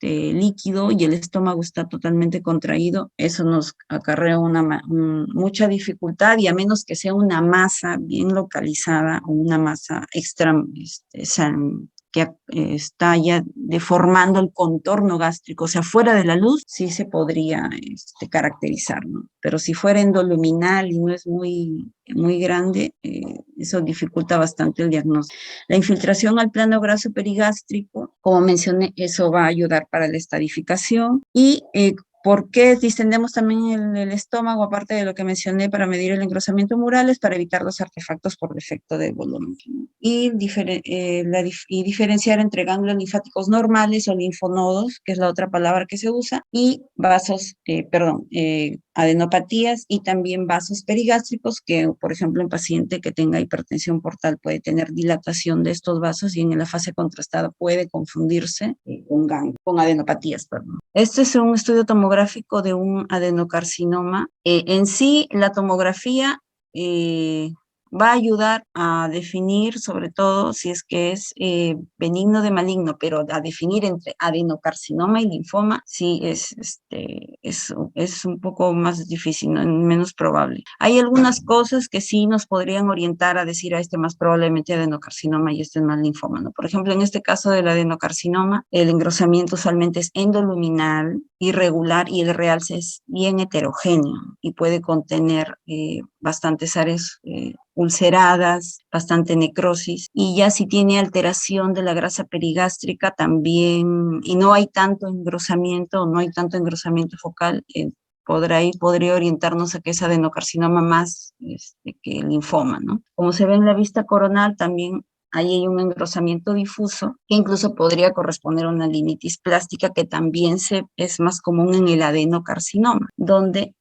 líquido y el estómago está totalmente contraído, eso nos acarrea mucha dificultad, y a menos que sea una masa bien localizada o una masa extra, que está ya deformando el contorno gástrico, o sea, fuera de la luz, sí se podría caracterizar, ¿no? Pero si fuera endoluminal y no es muy grande, eso dificulta bastante el diagnóstico. La infiltración al plano graso perigástrico, como mencioné, eso va a ayudar para la estadificación. Y ¿por qué distendemos también el estómago, aparte de lo que mencioné, para medir el engrosamiento mural? Es para evitar los artefactos por defecto de volumen. Y diferenciar entre ganglios linfáticos normales o linfonodos, que es la otra palabra que se usa, y adenopatías, y también vasos perigástricos, que por ejemplo en paciente que tenga hipertensión portal puede tener dilatación de estos vasos y en la fase contrastada puede confundirse con adenopatías. Este es un estudio tomográfico de un adenocarcinoma. En sí, la tomografía va a ayudar a definir, sobre todo si es que es benigno de maligno, pero a definir entre adenocarcinoma y linfoma, sí es un poco más difícil, ¿no? Menos probable. Hay algunas cosas que sí nos podrían orientar a decir más probablemente adenocarcinoma y más linfoma, ¿no? Por ejemplo, en este caso del adenocarcinoma, el engrosamiento usualmente es endoluminal, irregular, y el realce es bien heterogéneo y puede contener bastantes áreas ulceradas, bastante necrosis, y ya si tiene alteración de la grasa perigástrica también, y no hay tanto engrosamiento focal, podría orientarnos a que es adenocarcinoma más que el linfoma, ¿no? Como se ve en la vista coronal, también ahí hay un engrosamiento difuso que incluso podría corresponder a una linitis plástica, que también es más común en el adenocarcinoma, donde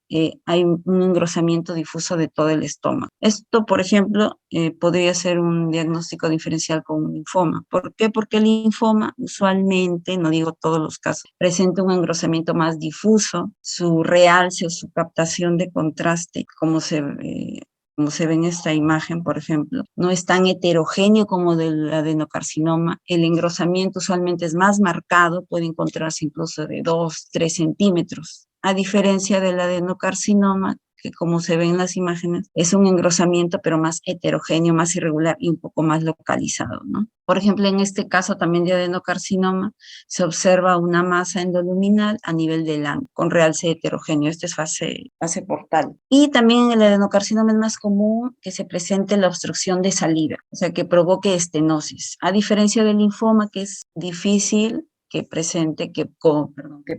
hay un engrosamiento difuso de todo el estómago. Esto, por ejemplo, podría ser un diagnóstico diferencial con un linfoma. ¿Por qué? Porque el linfoma usualmente, no digo todos los casos, presenta un engrosamiento más difuso, su realce o su captación de contraste, como se ve en esta imagen, por ejemplo, no es tan heterogéneo como del adenocarcinoma. El engrosamiento usualmente es más marcado, puede encontrarse incluso de 2, 3 centímetros, a diferencia del adenocarcinoma, que como se ve en las imágenes, es un engrosamiento pero más heterogéneo, más irregular y un poco más localizado, ¿no? Por ejemplo, en este caso también de adenocarcinoma, se observa una masa endoluminal a nivel del ano, con realce heterogéneo. Esta es fase portal. Y también en el adenocarcinoma es más común que se presente la obstrucción de salida, o sea, que provoque estenosis, a diferencia del linfoma, que es difícil que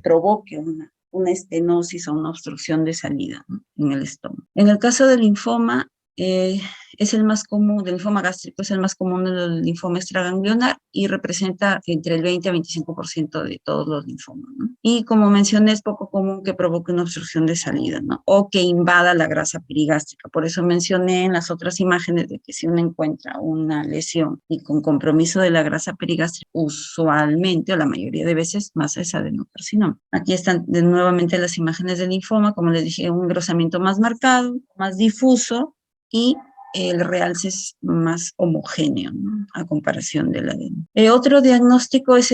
provoque una estenosis o una obstrucción de salida, ¿no?, en el estómago. En el caso del linfoma, es el más común, del linfoma gástrico es el más común del linfoma extraganglionar y representa entre el 20 a 25% de todos los linfomas, ¿no? Y como mencioné, es poco común que provoque una obstrucción de salida, ¿no?, o que invada la grasa perigástrica. Por eso mencioné en las otras imágenes de que si uno encuentra una lesión y con compromiso de la grasa perigástrica, usualmente o la mayoría de veces más es adenocarcinoma. Aquí están nuevamente las imágenes del linfoma, como les dije, un engrosamiento más marcado, más difuso, y el realce es más homogéneo, ¿no?, a comparación del adeno. Otro diagnóstico es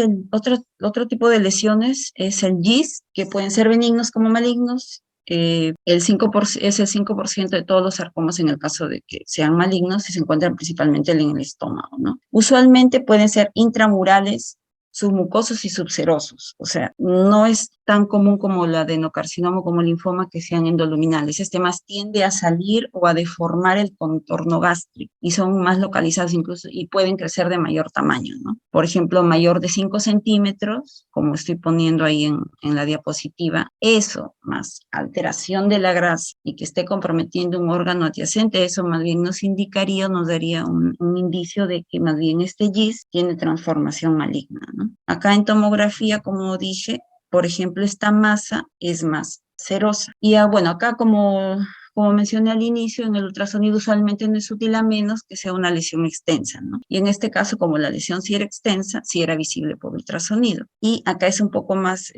otro tipo de lesiones, es el GIST, que pueden ser benignos como malignos. Es el 5% de todos los sarcomas en el caso de que sean malignos, y se encuentran principalmente en el estómago, ¿no? Usualmente pueden ser intramurales, submucosos y subserosos, o sea, no es tan común como el adenocarcinoma, como el linfoma, que sean endoluminales. Más tiende a salir o a deformar el contorno gástrico y son más localizados incluso y pueden crecer de mayor tamaño, ¿no? Por ejemplo, mayor de 5 centímetros, como estoy poniendo ahí en la diapositiva, eso más alteración de la grasa y que esté comprometiendo un órgano adyacente, eso más bien nos indicaría, nos daría un indicio de que más bien este GIST tiene transformación maligna, ¿no? Acá en tomografía, como dije, por ejemplo, esta masa es más serosa. Y bueno, acá como mencioné al inicio, en el ultrasonido usualmente no es útil a menos que sea una lesión extensa, ¿no? Y en este caso, como la lesión sí era extensa, sí era visible por ultrasonido. Y acá es un poco más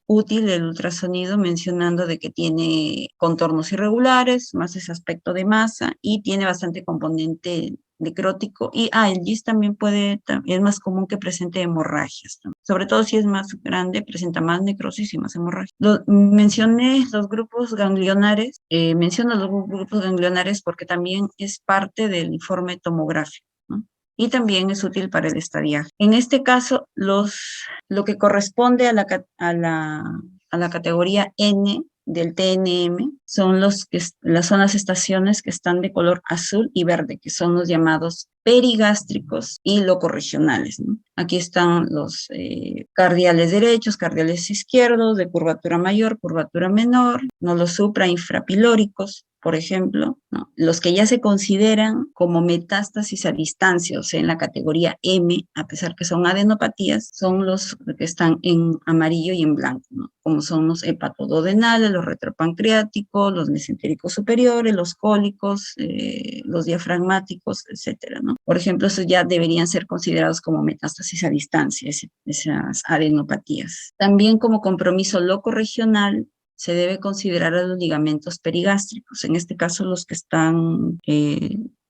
útil el ultrasonido, mencionando de que tiene contornos irregulares, más ese aspecto de masa, y tiene bastante componente necrótico, y el GIST también es más común que presente hemorragias, ¿no? Sobre todo si es más grande, presenta más necrosis y más hemorragia. Mencioné los grupos ganglionares, menciono los grupos ganglionares porque también es parte del informe tomográfico, ¿no? Y también es útil para el estadiaje. En este caso, lo que corresponde a la categoría N del TNM son las estaciones que están de color azul y verde, que son los llamados perigástricos y locorregionales, ¿no? Aquí están los cardiales derechos, cardiales izquierdos, de curvatura mayor, curvatura menor, ¿no? Los suprainfrapilóricos, por ejemplo, ¿no? Los que ya se consideran como metástasis a distancia, o sea, en la categoría M, a pesar que son adenopatías, son los que están en amarillo y en blanco, ¿no? Como son los hepatoduodenales, los retropancreáticos, los mesentéricos superiores, los cólicos, los diafragmáticos, etcétera, ¿no? Por ejemplo, esos ya deberían ser considerados como metástasis a distancia, esas adenopatías. También como compromiso locorregional, se debe considerar a los ligamentos perigástricos, en este caso los que están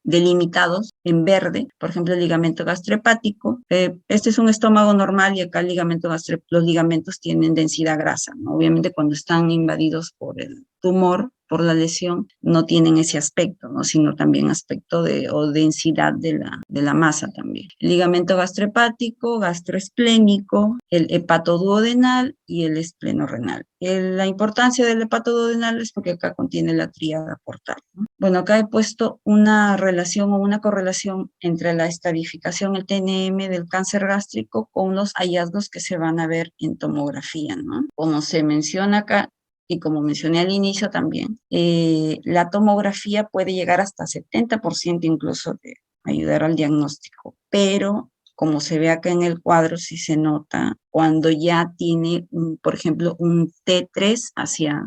delimitados en verde, por ejemplo el ligamento gastrohepático. Este es un estómago normal y acá los ligamentos tienen densidad grasa, ¿no? Obviamente cuando están invadidos por el tumor, por la lesión, no tienen ese aspecto, ¿no? Sino también aspecto o densidad de la masa también. El ligamento gastrohepático, gastroesplénico, el hepatoduodenal y el esplenorrenal. La importancia del hepatoduodenal es porque acá contiene la tríada portal, ¿no? Bueno, acá he puesto una relación o una correlación entre la estadificación, el TNM del cáncer gástrico con los hallazgos que se van a ver en tomografía, ¿no? Como se menciona acá, y como mencioné al inicio también, la tomografía puede llegar hasta 70% incluso de ayudar al diagnóstico, pero como se ve acá en el cuadro, sí se nota cuando ya tiene, por ejemplo, un T3 hacia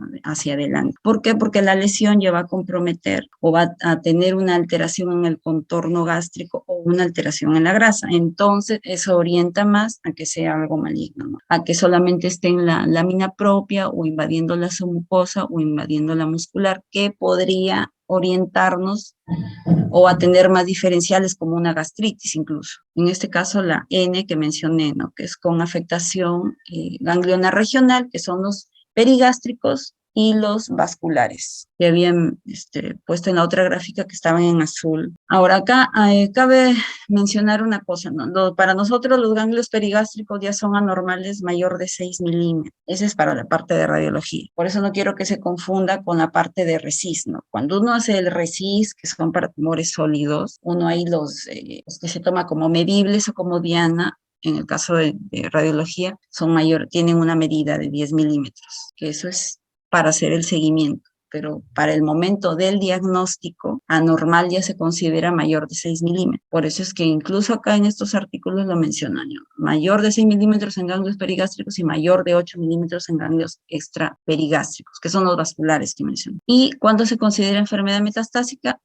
adelante. ¿Por qué? Porque la lesión ya va a comprometer o va a tener una alteración en el contorno gástrico o una alteración en la grasa. Entonces, eso orienta más a que sea algo maligno, ¿no? A que solamente esté en la lámina propia o invadiendo la submucosa o invadiendo la muscular, que podría orientarnos o a tener más diferenciales como una gastritis incluso. En este caso la N que mencioné, ¿no? Que es con afectación gangliona regional, que son los perigástricos y los vasculares, que habían puesto en la otra gráfica que estaban en azul. Ahora acá cabe mencionar una cosa, ¿no? Para nosotros los ganglios perigástricos ya son anormales mayor de 6 milímetros. Ese es para la parte de radiología. Por eso no quiero que se confunda con la parte de RECIS, ¿no? Cuando uno hace el RECIS, que son para tumores sólidos, uno ahí los que se toma como medibles o como diana, en el caso de radiología, tienen una medida de 10 milímetros, que eso es para hacer el seguimiento, pero para el momento del diagnóstico, anormal ya se considera mayor de 6 milímetros. Por eso es que incluso acá en estos artículos lo mencionan, ¿no? Mayor de 6 milímetros en ganglios perigástricos y mayor de 8 milímetros en ganglios extraperigástricos, que son los vasculares que mencioné. Y cuando se considera enfermedad metastásica,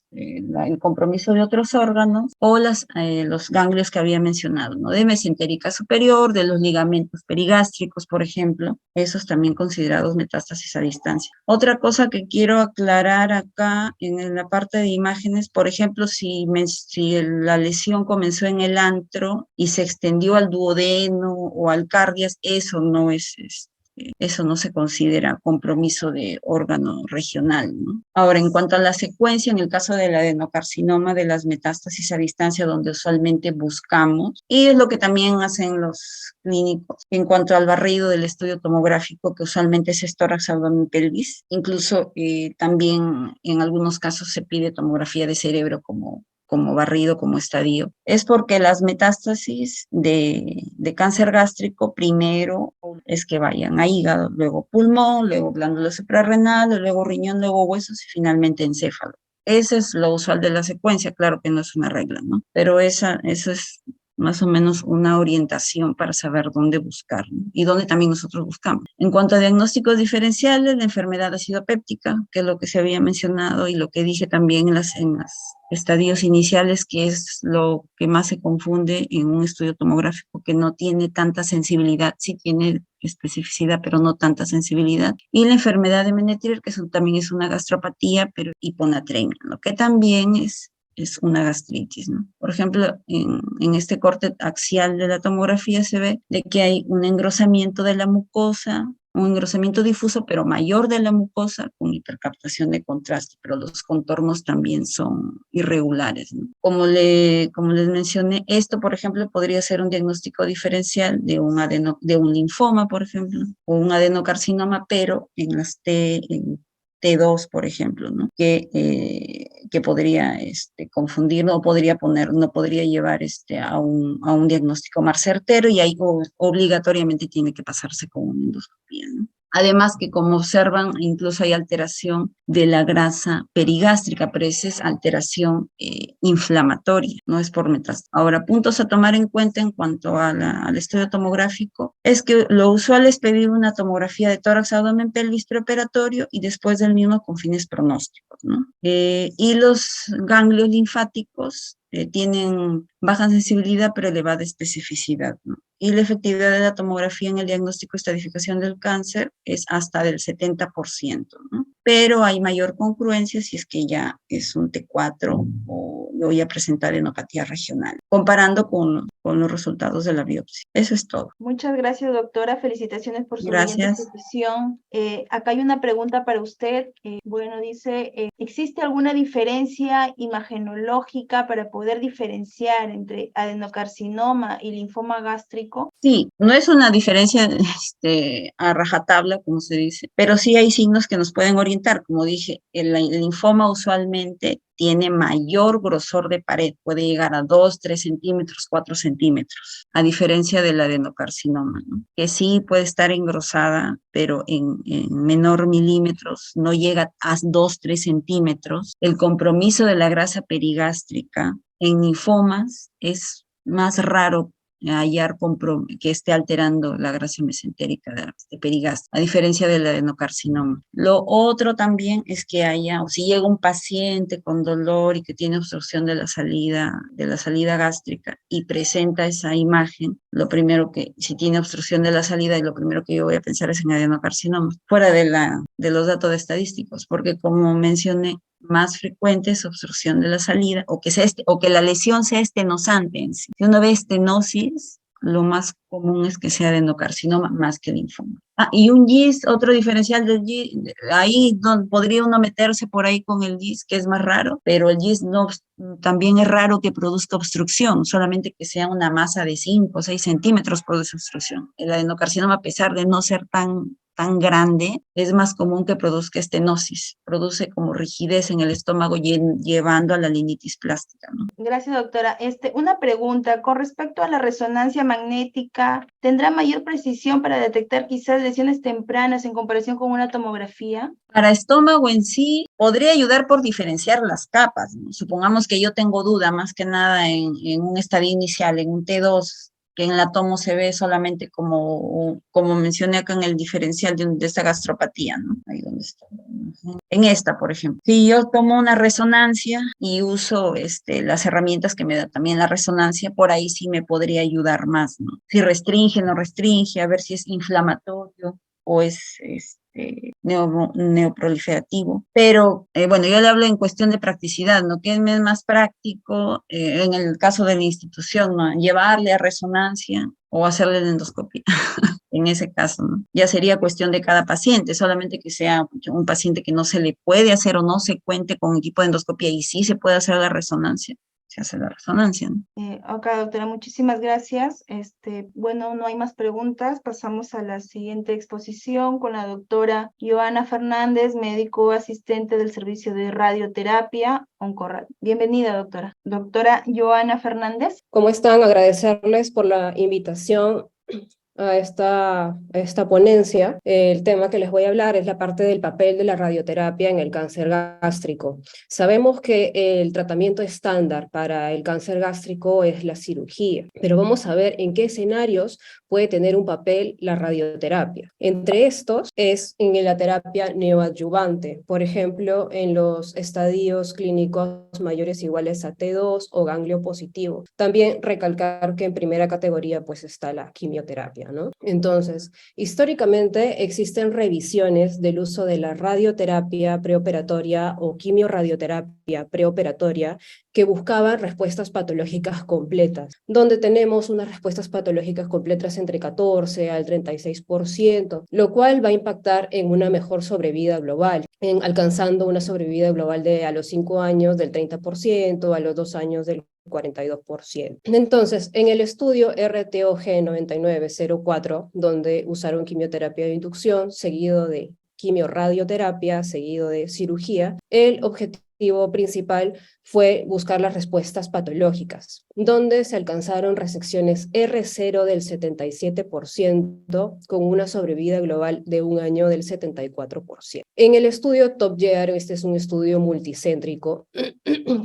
el compromiso de otros órganos o los ganglios que había mencionado, ¿no? De mesentérica superior, de los ligamentos perigástricos, por ejemplo, esos también considerados metástasis a distancia. Otra cosa que quiero aclarar acá en la parte de imágenes, por ejemplo, si la lesión comenzó en el antro y se extendió al duodeno o al cardias, eso no se considera compromiso de órgano regional, ¿no? Ahora, en cuanto a la secuencia, en el caso del adenocarcinoma de las metástasis a distancia, donde usualmente buscamos, y es lo que también hacen los clínicos, en cuanto al barrido del estudio tomográfico, que usualmente es tórax, abdomen, pelvis, incluso también en algunos casos se pide tomografía de cerebro como barrido, como estadio, es porque las metástasis de cáncer gástrico primero es que vayan a hígado, luego pulmón, luego glándula suprarrenal, luego riñón, luego huesos y finalmente encéfalo. Ese es lo usual de la secuencia, claro que no es una regla, ¿no? Pero eso es más o menos una orientación para saber dónde buscar, ¿no? Y dónde también nosotros buscamos. En cuanto a diagnósticos diferenciales, la enfermedad acidopéptica, que es lo que se había mencionado y lo que dije también en las estadios iniciales, que es lo que más se confunde en un estudio tomográfico, que no tiene tanta sensibilidad, sí tiene especificidad, pero no tanta sensibilidad. Y la enfermedad de Menetrier, que también es una gastropatía, pero hiponatremia, lo que también es es una gastritis, ¿no? Por ejemplo, en este corte axial de la tomografía se ve de que hay un engrosamiento de la mucosa, un engrosamiento difuso, pero mayor de la mucosa, con hipercaptación de contraste, pero los contornos también son irregulares, ¿no? Como les mencioné, esto, por ejemplo, podría ser un diagnóstico diferencial de de un linfoma, por ejemplo, o un adenocarcinoma, pero en T2, por ejemplo, ¿no? Que podría confundir, no podría llevar a un diagnóstico más certero, y ahí obligatoriamente tiene que pasarse con una endoscopía, ¿no? Además que, como observan, incluso hay alteración de la grasa perigástrica, pero esa es alteración inflamatoria, no es por metástasis. Ahora, puntos a tomar en cuenta en cuanto al estudio tomográfico, es que lo usual es pedir una tomografía de tórax, abdomen, pelvis preoperatorio, y después del mismo con fines pronósticos, ¿no? Y los ganglios linfáticos tienen baja sensibilidad pero elevada especificidad, ¿no? Y la efectividad de la tomografía en el diagnóstico y estadificación del cáncer es hasta del 70%, ¿no? Pero hay mayor congruencia si es que ya es un T4 o voy a presentar enopatía regional, comparando con los resultados de la biopsia. Eso es todo. Muchas gracias, doctora. Felicitaciones por su brillante Gracias. exposición. Acá hay una pregunta para usted. Bueno, dice, ¿existe alguna diferencia imagenológica para poder diferenciar entre adenocarcinoma y linfoma gástrico? Sí, no es una diferencia a rajatabla, como se dice, pero sí hay signos que nos pueden orientar. Como dije, el linfoma usualmente tiene mayor grosor de pared, puede llegar a 2, 3 centímetros, 4 centímetros, a diferencia del adenocarcinoma, ¿no? Que sí puede estar engrosada, pero en menor milímetros, no llega a 2, 3 centímetros. El compromiso de la grasa perigástrica en linfomas es más raro hallar que esté alterando la grasa mesentérica de perigástrica, a diferencia del adenocarcinoma. Lo otro también es que o si llega un paciente con dolor y que tiene obstrucción de la salida gástrica y presenta esa imagen, si tiene obstrucción de la salida, lo primero que yo voy a pensar es en adenocarcinoma, fuera de los datos estadísticos, porque como mencioné, más frecuente es obstrucción de la salida, o que la lesión sea estenosante en sí. Si uno ve estenosis, lo más común es que sea adenocarcinoma más que linfoma. Y un GIST, otro diferencial del GIST, ahí donde podría uno meterse por ahí con el GIST, que es más raro, pero el GIST también es raro que produzca obstrucción, solamente que sea una masa de 5 o 6 centímetros produce obstrucción. El adenocarcinoma, a pesar de no ser tan grande, es más común que produzca estenosis, produce como rigidez en el estómago, llevando a la linitis plástica, ¿no? Gracias, doctora. Una pregunta con respecto a la resonancia magnética, ¿tendrá mayor precisión para detectar quizás lesiones tempranas en comparación con una tomografía? Para estómago en sí, podría ayudar por diferenciar las capas, ¿no? Supongamos que yo tengo duda, más que nada en un estadio inicial, en un T2, que en la tomo se ve solamente como mencioné acá en el diferencial de esta gastropatía, ¿no? Ahí donde está. En esta, por ejemplo. Si yo tomo una resonancia y uso las herramientas que me da también la resonancia, por ahí sí me podría ayudar más, ¿no? Si restringe, no restringe, a ver si es inflamatorio o es neoproliferativo. Pero, bueno, yo le hablo en cuestión de practicidad, ¿no? ¿Qué es más práctico en el caso de la institución, ¿no? Llevarle a resonancia o hacerle la endoscopia. En ese caso, ¿no? Ya sería cuestión de cada paciente, solamente que sea un paciente que no se le puede hacer o no se cuente con equipo de endoscopia y sí se puede hacer la resonancia, se hace la resonancia, ¿no? Ok, doctora, muchísimas gracias. Bueno, no hay más preguntas. Pasamos a la siguiente exposición con la doctora Joana Fernández, médico asistente del servicio de radioterapia Oncorrad. Bienvenida, doctora. Doctora Joana Fernández. ¿Cómo están? Agradecerles por la invitación a esta ponencia. El tema que les voy a hablar es la parte del papel de la radioterapia en el cáncer gástrico. Sabemos que el tratamiento estándar para el cáncer gástrico es la cirugía, pero vamos a ver en qué escenarios puede tener un papel la radioterapia. Entre estos es en la terapia neoadyuvante, por ejemplo, en los estadios clínicos mayores iguales a T2 o ganglio positivo. También recalcar que en primera categoría pues está la quimioterapia. radioterapia, ¿no? Entonces, históricamente existen revisiones del uso de la radioterapia preoperatoria o quimioradioterapia preoperatoria que buscaban respuestas patológicas completas, donde tenemos unas respuestas patológicas completas entre 14 al 36%, lo cual va a impactar en una mejor sobrevida global, alcanzando una sobrevida global a los 5 años del 30%, a los 2 años del 42%. Entonces, en el estudio RTOG 9904, donde usaron quimioterapia de inducción, seguido de quimioradioterapia, seguido de cirugía, el objetivo principal fue buscar las respuestas patológicas, donde se alcanzaron resecciones R0 del 77%, con una sobrevida global de 1 año del 74%. En el estudio TOP-YEAR, este es un estudio multicéntrico,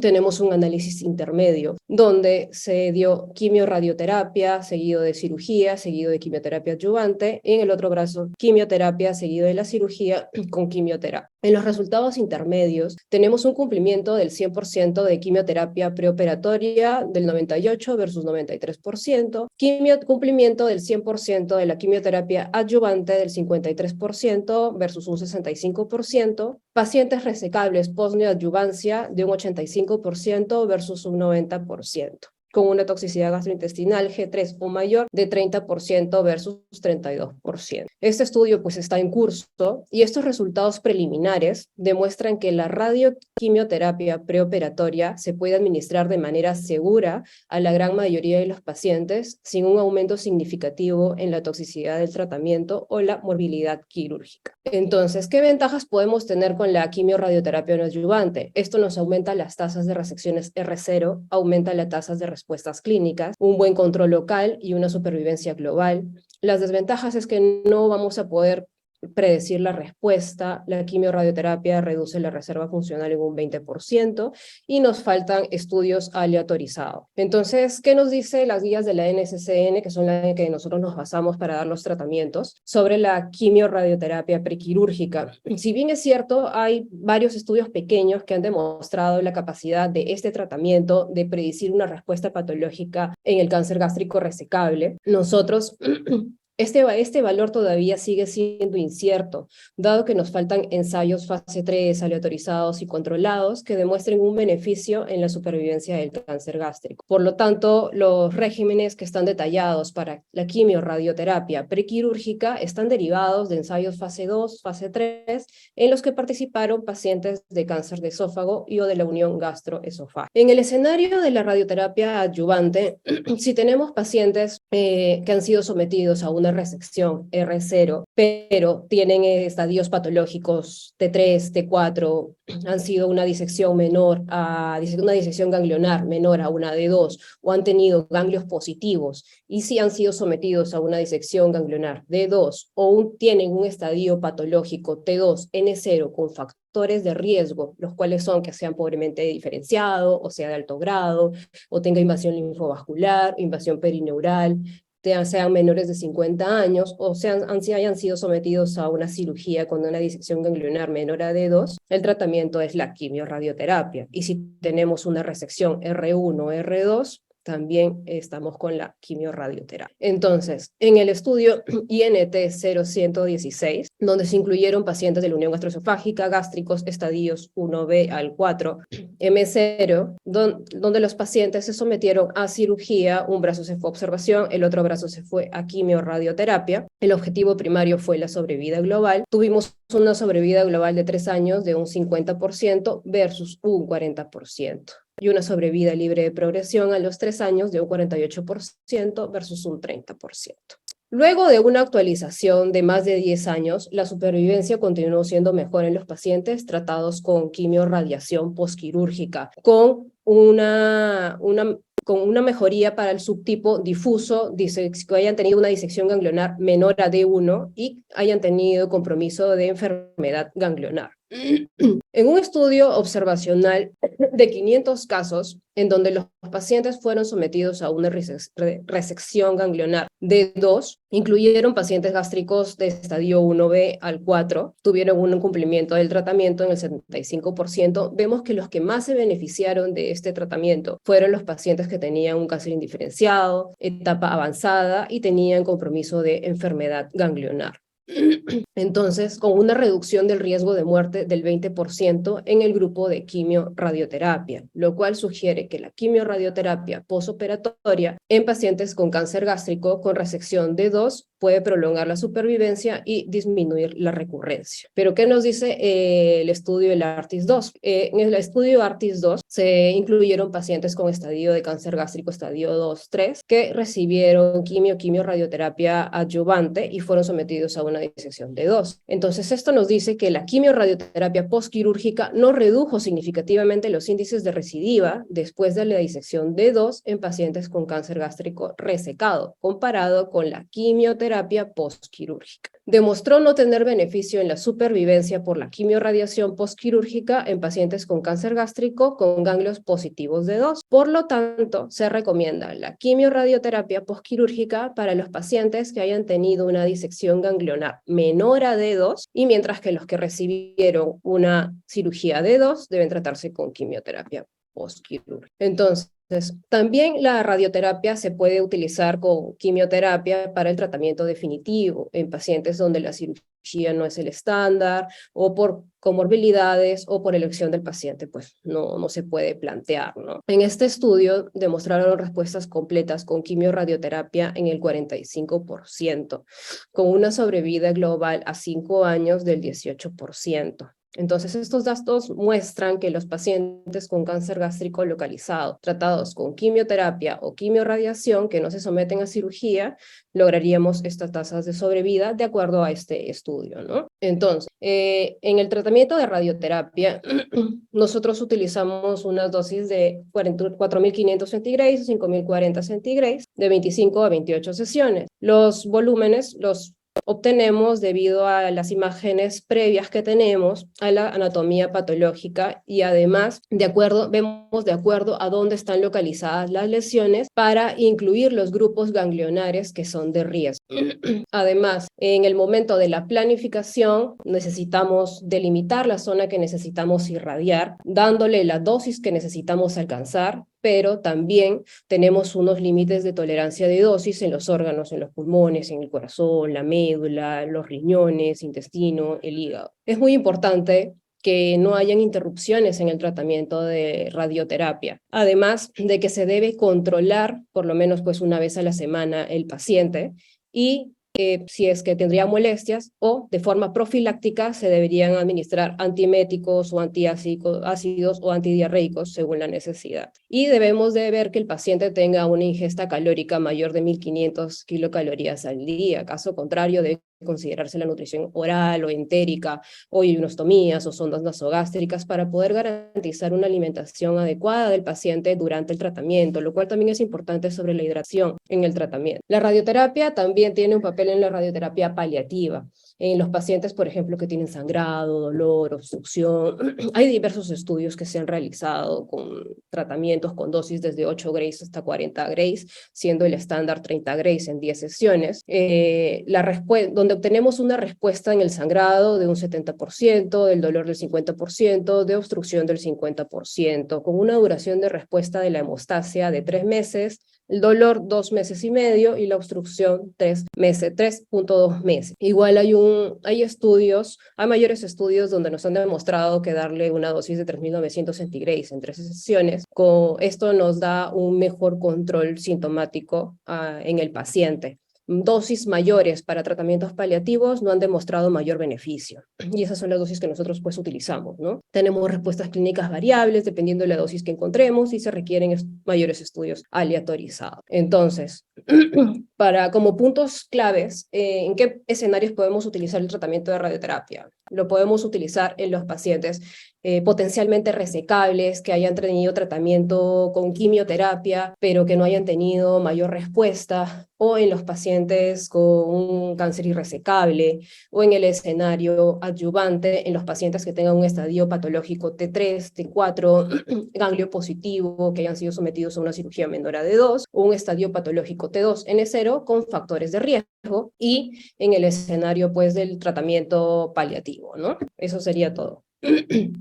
tenemos un análisis intermedio, donde se dio quimioradioterapia, seguido de cirugía, seguido de quimioterapia adyuvante, y en el otro brazo, quimioterapia, seguido de la cirugía con quimioterapia. En los resultados intermedios, tenemos un cumplimiento del 100% de quimioterapia preoperatoria del 98 versus 93%, cumplimiento del 100% de la quimioterapia adyuvante del 53% versus un 65%, pacientes resecables post-neoadyuvancia de un 85% versus un 90%. Con una toxicidad gastrointestinal G3 o mayor de 30% versus 32%. Este estudio pues está en curso y estos resultados preliminares demuestran que la radioquimioterapia preoperatoria se puede administrar de manera segura a la gran mayoría de los pacientes sin un aumento significativo en la toxicidad del tratamiento o la morbilidad quirúrgica. Entonces, ¿qué ventajas podemos tener con la quimioradioterapia no adyuvante? Esto nos aumenta las tasas de resecciones R0, aumenta las tasas de respuestas clínicas, un buen control local y una supervivencia global. Las desventajas es que no vamos a poder predecir la respuesta, la quimioradioterapia reduce la reserva funcional en un 20% y nos faltan estudios aleatorizados. Entonces, ¿qué nos dice las guías de la NCCN, que son las en que nosotros nos basamos para dar los tratamientos, sobre la quimioradioterapia prequirúrgica? Si bien es cierto, hay varios estudios pequeños que han demostrado la capacidad de este tratamiento de predecir una respuesta patológica en el cáncer gástrico resecable, nosotros este valor todavía sigue siendo incierto, dado que nos faltan ensayos fase 3 aleatorizados y controlados que demuestren un beneficio en la supervivencia del cáncer gástrico. Por lo tanto, los regímenes que están detallados para la quimioradioterapia prequirúrgica están derivados de ensayos fase 2, fase 3, en los que participaron pacientes de cáncer de esófago y o de la unión gastroesofágica. En el escenario de la radioterapia adyuvante, si tenemos pacientes que han sido sometidos a una resección R0, pero tienen estadios patológicos T3, T4, han sido una disección menor a una disección ganglionar menor a una D2, o han tenido ganglios positivos, y si han sido sometidos a una disección ganglionar D2, o tienen un estadio patológico T2, N0 con factores de riesgo, los cuales son que sean pobremente diferenciado, o sea de alto grado, o tenga invasión linfovascular, invasión perineural, sean menores de 50 años o hayan sido sometidos a una cirugía con una disección ganglionar menor a D2, el tratamiento es la quimioradioterapia. Y si tenemos una resección R1 o R2, también estamos con la quimioradioterapia. Entonces, en el estudio INT 0116, donde se incluyeron pacientes de la unión gastroesofágica, gástricos, estadios 1B al 4, M0, donde los pacientes se sometieron a cirugía, un brazo se fue a observación, el otro brazo se fue a quimioradioterapia. El objetivo primario fue la sobrevida global. Tuvimos una sobrevida global de 3 años de un 50% versus un 40%. Y una sobrevida libre de progresión a los 3 años de un 48% versus un 30%. Luego de una actualización de más de 10 años, la supervivencia continuó siendo mejor en los pacientes tratados con quimiorradiación postquirúrgica, con una mejoría para el subtipo difuso, que hayan tenido una disección ganglionar menor a D1 y hayan tenido compromiso de enfermedad ganglionar. En un estudio observacional de 500 casos, en donde los pacientes fueron sometidos a una resección ganglionar D2, incluyeron pacientes gástricos de estadio 1B al 4, tuvieron un cumplimiento del tratamiento en el 75%. Vemos que los que más se beneficiaron de este tratamiento fueron los pacientes que tenían un cáncer indiferenciado, etapa avanzada y tenían compromiso de enfermedad ganglionar. Entonces, con una reducción del riesgo de muerte del 20% en el grupo de quimio-radioterapia, lo cual sugiere que la quimio-radioterapia posoperatoria en pacientes con cáncer gástrico con resección D2 puede prolongar la supervivencia y disminuir la recurrencia. Pero, ¿qué nos dice el estudio del ARTIS-2? En el estudio ARTIS-2 se incluyeron pacientes con estadio de cáncer gástrico estadio 2-3 que recibieron quimio-radioterapia adyuvante y fueron sometidos a una disección D2. Entonces, esto nos dice que la quimio-radioterapia postquirúrgica no redujo significativamente los índices de recidiva después de la disección D2 en pacientes con cáncer gástrico resecado, comparado con la quimioterapia postquirúrgica. Demostró no tener beneficio en la supervivencia por la quimiorradiación postquirúrgica en pacientes con cáncer gástrico con ganglios positivos D2. Por lo tanto, se recomienda la quimiorradioterapia postquirúrgica para los pacientes que hayan tenido una disección ganglionar menor a D2, y mientras que los que recibieron una cirugía D2 deben tratarse con quimioterapia postquirúrgica. Entonces, también la radioterapia se puede utilizar con quimioterapia para el tratamiento definitivo en pacientes donde la cirugía no es el estándar, o por comorbilidades o por elección del paciente, pues no se puede plantear, ¿no? En este estudio demostraron respuestas completas con quimiorradioterapia en el 45%, con una sobrevida global a 5 años del 18%. Entonces, estos datos muestran que los pacientes con cáncer gástrico localizado, tratados con quimioterapia o quimiorradiación que no se someten a cirugía, lograríamos estas tasas de sobrevida de acuerdo a este estudio, ¿no? Entonces, en el tratamiento de radioterapia, nosotros utilizamos unas dosis de 4.500 centigrays o 5.040 centigrays de 25 a 28 sesiones. Los volúmenes los obtenemos debido a las imágenes previas que tenemos a la anatomía patológica, y además vemos de acuerdo a dónde están localizadas las lesiones para incluir los grupos ganglionares que son de riesgo. Además, en el momento de la planificación necesitamos delimitar la zona que necesitamos irradiar, dándole la dosis que necesitamos alcanzar, pero también tenemos unos límites de tolerancia de dosis en los órganos, en los pulmones, en el corazón, la médula, los riñones, intestino, el hígado. Es muy importante que no hayan interrupciones en el tratamiento de radioterapia, además de que se debe controlar por lo menos pues una vez a la semana el paciente, y si es que tendría molestias, o de forma profiláctica se deberían administrar antieméticos o antiácidos o antidiarreicos según la necesidad. Y debemos de ver que el paciente tenga una ingesta calórica mayor de 1.500 kilocalorías al día. Caso contrario, debe considerarse la nutrición oral o entérica, o ionostomías o sondas nasogástricas para poder garantizar una alimentación adecuada del paciente durante el tratamiento, lo cual también es importante sobre la hidratación en el tratamiento. La radioterapia también tiene un papel en la radioterapia paliativa. En los pacientes, por ejemplo, que tienen sangrado, dolor, obstrucción, hay diversos estudios que se han realizado con tratamientos con dosis desde 8 grays hasta 40 grays, siendo el estándar 30 grays en 10 sesiones, donde obtenemos una respuesta en el sangrado de un 70%, del dolor del 50%, de obstrucción del 50%, con una duración de respuesta de la hemostasia de 3 meses, el dolor 2 meses y medio y la obstrucción 3 meses, 3.2 meses. Igual hay mayores estudios donde nos han demostrado que darle una dosis de 3.900 centigrays en 3 sesiones, esto nos da un mejor control sintomático en el paciente. Dosis mayores para tratamientos paliativos no han demostrado mayor beneficio, y esas son las dosis que nosotros pues utilizamos, ¿no? Tenemos respuestas clínicas variables dependiendo de la dosis que encontremos, y se requieren mayores estudios aleatorizados. Entonces, como puntos claves, ¿en qué escenarios podemos utilizar el tratamiento de radioterapia? Lo podemos utilizar en los pacientes potencialmente resecables, que hayan tenido tratamiento con quimioterapia, pero que no hayan tenido mayor respuesta, o en los pacientes con un cáncer irresecable, o en el escenario adyuvante, en los pacientes que tengan un estadio patológico T3, T4, ganglio positivo, que hayan sido sometidos a una cirugía menor a D2, o un estadio patológico T2, N0, con factores de riesgo, y en el escenario, pues, del tratamiento paliativo, ¿no? Eso sería todo.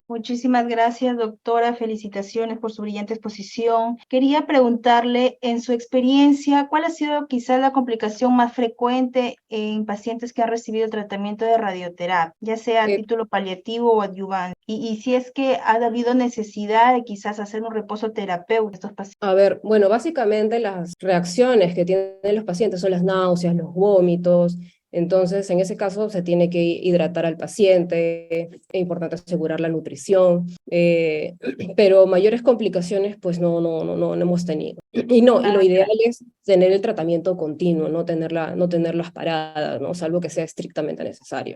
Muchísimas gracias, doctora. Felicitaciones por su brillante exposición. Quería preguntarle, en su experiencia, ¿cuál ha sido quizás la complicación más frecuente en pacientes que han recibido tratamiento de radioterapia, ya sea a título paliativo o adyuvante? Y si es que ha habido necesidad de quizás hacer un reposo terapéutico a estos pacientes. A ver, bueno, básicamente las reacciones que tienen los pacientes son las náuseas, los vómitos. Entonces, en ese caso se tiene que hidratar al paciente, es importante asegurar la nutrición, pero mayores complicaciones pues no hemos tenido. Y lo ideal es tener el tratamiento continuo, no tenerlas paradas, ¿no? Salvo que sea estrictamente necesario.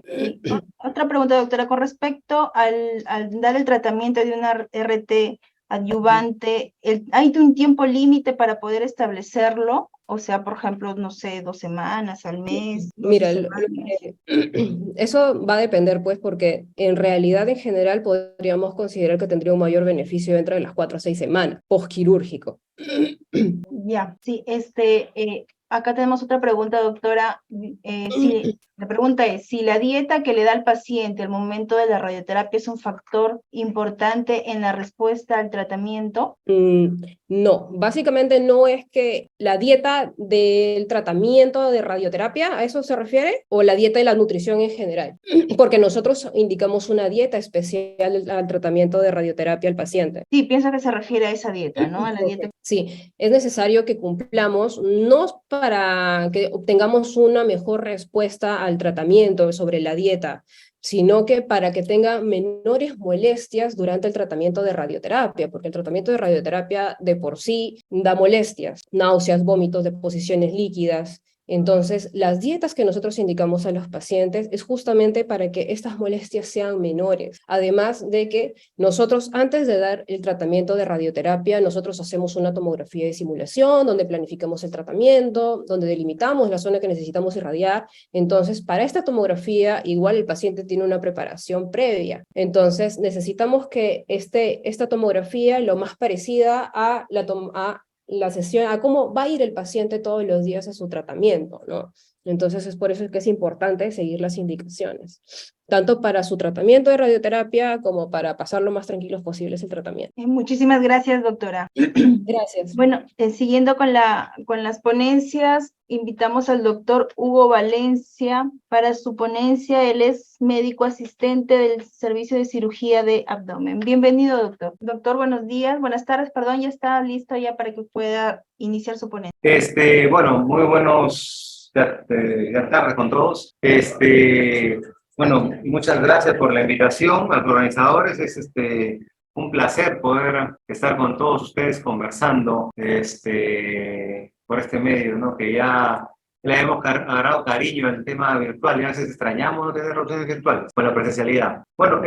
Otra pregunta, doctora, con respecto al dar el tratamiento de una RT adyuvante, ¿hay un tiempo límite para poder establecerlo? O sea, por ejemplo, no sé, 2 semanas al mes. Mira, eso va a depender, pues, porque en realidad, en general, podríamos considerar que tendría un mayor beneficio dentro de las 4 a 6 semanas, postquirúrgico. Ya, sí, acá tenemos otra pregunta, doctora. La pregunta es, si la dieta que le da al paciente al momento de la radioterapia es un factor importante en la respuesta al tratamiento. No, básicamente no es que la dieta del tratamiento de radioterapia, ¿a eso se refiere? ¿O la dieta de la nutrición en general? Porque nosotros indicamos una dieta especial al tratamiento de radioterapia al paciente. Sí, pienso que se refiere a esa dieta, ¿no? A la dieta. Sí, es necesario que cumplamos, no para que obtengamos una mejor respuesta al tratamiento sobre la dieta, sino que para que tenga menores molestias durante el tratamiento de radioterapia, porque el tratamiento de radioterapia de por sí da molestias, náuseas, vómitos, deposiciones líquidas. Entonces, las dietas que nosotros indicamos a los pacientes es justamente para que estas molestias sean menores. Además de que nosotros, antes de dar el tratamiento de radioterapia, nosotros hacemos una tomografía de simulación, donde planificamos el tratamiento, donde delimitamos la zona que necesitamos irradiar. Entonces, para esta tomografía, igual el paciente tiene una preparación previa. Entonces, necesitamos que esta tomografía lo más parecida a la sesión, a cómo va a ir el paciente todos los días a su tratamiento, ¿no? Entonces es por eso que es importante seguir las indicaciones, tanto para su tratamiento de radioterapia como para pasar lo más tranquilos posibles el tratamiento. Muchísimas gracias, doctora. Gracias. Bueno, siguiendo con las ponencias, invitamos al doctor Hugo Valencia para su ponencia. Él es médico asistente del Servicio de Cirugía de Abdomen. Bienvenido, doctor. Doctor, buenos días, buenas tardes, perdón, ya está listo ya para que pueda iniciar su ponencia. Bueno, muy buenos tardes con todos. Bueno, muchas gracias por la invitación a los organizadores. Es un placer poder estar con todos ustedes conversando por este medio, ¿no? Que ya le hemos agarrado cariño al tema virtual, y a veces extrañamos no tener reuniones virtuales con la presencialidad. Bueno,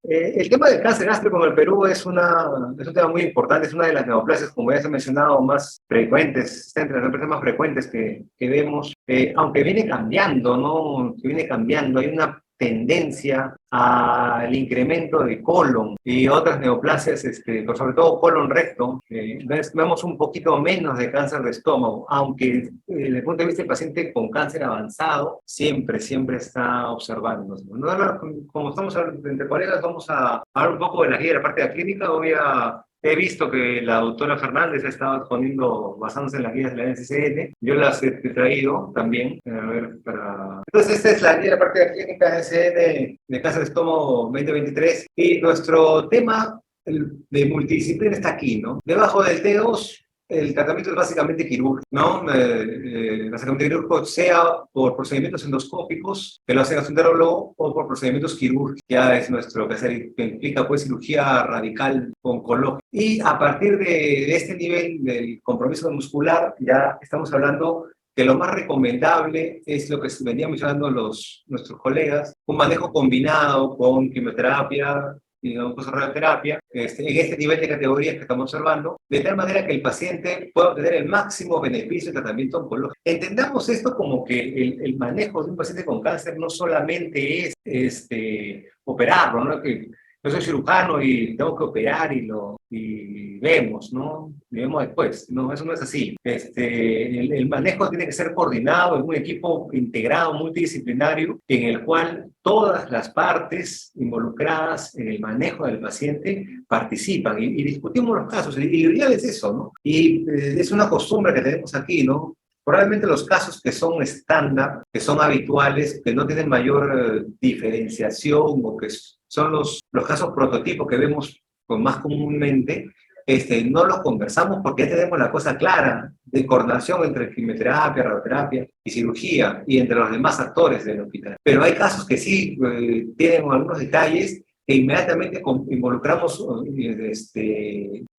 el tema del cáncer gástrico en el Perú es un tema muy importante, es una de las neoplasias, como ya se ha mencionado, más frecuentes, está entre las neoplasias más frecuentes que vemos, aunque viene cambiando, ¿no? Viene cambiando, hay una tendencia al incremento de colon y otras neoplasias, pero sobre todo colon recto. Vemos un poquito menos de cáncer de estómago, aunque desde el punto de vista del paciente con cáncer avanzado, siempre está observando. Como estamos entre colegas, vamos a hablar un poco de la guía de la parte de la clínica. He visto que la doctora Fernández ha estado basándose en las guías de la NCCN. Yo las he traído también. Entonces, esta es la guía de la parte de la clínica NCCN de cáncer de estómago 2023. Y nuestro tema de multidisciplina está aquí, ¿no? Debajo del T2, el tratamiento es básicamente quirúrgico, ¿no? Básicamente quirúrgico, sea por procedimientos endoscópicos, que lo hace el gastroenterólogo, o por procedimientos quirúrgicos, ya es nuestro que implica pues cirugía radical oncológica. Y a partir de este nivel del compromiso muscular, ya estamos hablando que lo más recomendable es lo que venían mencionando nuestros colegas, un manejo combinado con quimioterapia y radioterapia, en este nivel de categorías que estamos observando, de tal manera que el paciente pueda obtener el máximo beneficio del tratamiento oncológico. Entendamos esto como que el manejo de un paciente con cáncer no solamente es operarlo, ¿no? Que yo soy cirujano y tengo que operar y vemos, ¿no? Y vemos después. No, eso no es así. El manejo tiene que ser coordinado en un equipo integrado, multidisciplinario, en el cual todas las partes involucradas en el manejo del paciente participan y discutimos los casos. Y lo ideal es eso, ¿no? Y es una costumbre que tenemos aquí, ¿no? Probablemente los casos que son estándar, que son habituales, que no tienen mayor diferenciación o que son los casos prototipos que vemos más comúnmente, no los conversamos porque ya tenemos la cosa clara de coordinación entre quimioterapia, radioterapia y cirugía y entre los demás actores del hospital. Pero hay casos que sí tienen algunos detalles que inmediatamente involucramos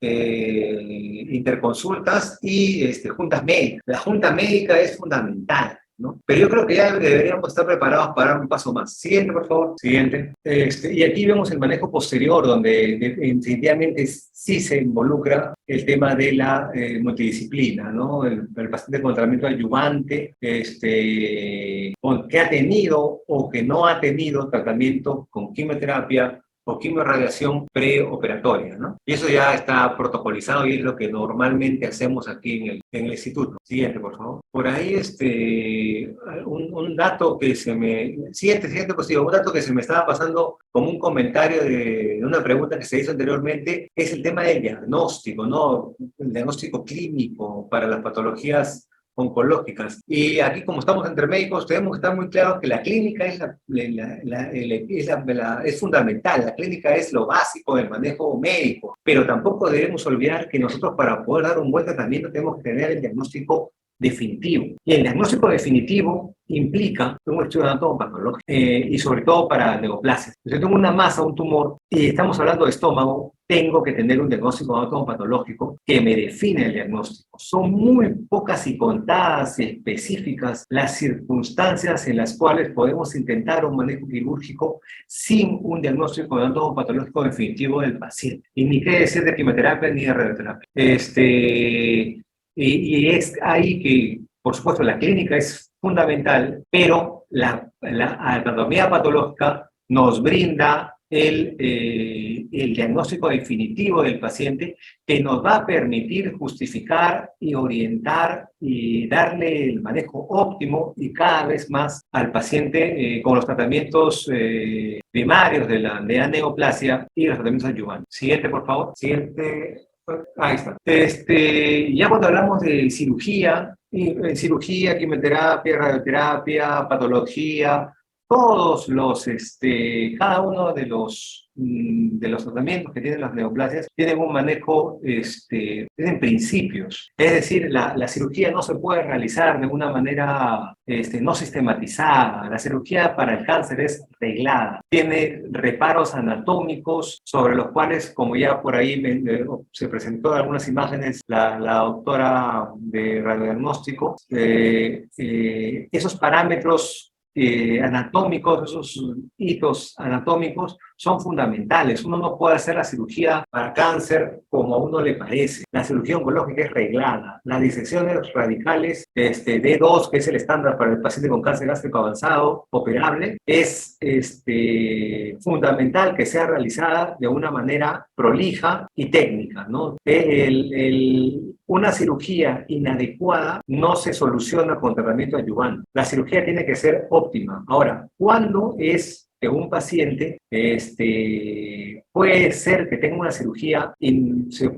interconsultas y juntas médicas. La junta médica es fundamental, ¿no? Pero yo creo que ya deberíamos estar preparados para un paso más. Siguiente, por favor. Siguiente. Y aquí vemos el manejo posterior, donde definitivamente sí se involucra el tema de la multidisciplina, ¿no? El paciente con tratamiento adyuvante, que ha tenido o que no ha tenido tratamiento con quimioterapia o quimiorradiación preoperatoria, ¿no? Y eso ya está protocolizado y es lo que normalmente hacemos aquí en el instituto. Siguiente, por favor. Por ahí, un dato que se me... Siguiente, pues digo, un dato que se me estaba pasando como un comentario de una pregunta que se hizo anteriormente, es el tema del diagnóstico, ¿no? El diagnóstico clínico para las patologías oncológicas. Y aquí, como estamos entre médicos, tenemos que estar muy claros que la clínica es fundamental. La clínica es lo básico del manejo médico, pero tampoco debemos olvidar que nosotros, para poder dar un buen tratamiento, tenemos que tener el diagnóstico definitivo. Y el diagnóstico definitivo implica un estudio anatomopatológico y sobre todo para neoplasias. Si yo tengo una masa, un tumor, y estamos hablando de estómago, tengo que tener un diagnóstico anatomopatológico que me define el diagnóstico. Son muy pocas y contadas y específicas las circunstancias en las cuales podemos intentar un manejo quirúrgico sin un diagnóstico anatomopatológico definitivo del paciente. Y ni qué decir de quimioterapia ni de radioterapia. Y es ahí que, por supuesto, la clínica es fundamental, pero la anatomía patológica nos brinda el diagnóstico definitivo del paciente que nos va a permitir justificar y orientar y darle el manejo óptimo y cada vez más al paciente con los tratamientos primarios de la neoplasia y los tratamientos adyuvantes. Siguiente, por favor. Siguiente. Ahí está. Ya cuando hablamos de cirugía, quimioterapia, radioterapia, patología, todos cada uno de los tratamientos que tienen las neoplasias tienen un manejo, tienen principios. Es decir, la cirugía no se puede realizar de una manera no sistematizada. La cirugía para el cáncer es reglada. Tiene reparos anatómicos sobre los cuales, como ya por ahí se presentó en algunas imágenes la doctora de radiodiagnóstico, esos parámetros anatómicos, esos hitos anatómicos son fundamentales. Uno no puede hacer la cirugía para cáncer como a uno le parece. La cirugía oncológica es reglada. Las disecciones radicales D2, que es el estándar para el paciente con cáncer gástrico avanzado operable, es fundamental que sea realizada de una manera prolija y técnica, ¿no? Una cirugía inadecuada no se soluciona con tratamiento adyuvante. La cirugía tiene que ser óptima. Ahora, ¿cuándo es que un paciente puede ser que tenga una cirugía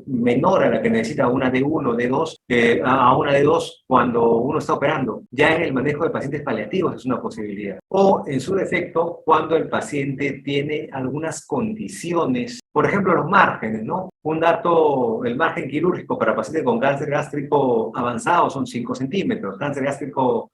menor a la que necesita una D1 o D2, a una D2 cuando uno está operando? Ya en el manejo de pacientes paliativos es una posibilidad. O en su defecto, cuando el paciente tiene algunas condiciones, por ejemplo, los márgenes, ¿no? Un dato, el margen quirúrgico para pacientes con cáncer gástrico avanzado son 5 centímetros, cáncer gástrico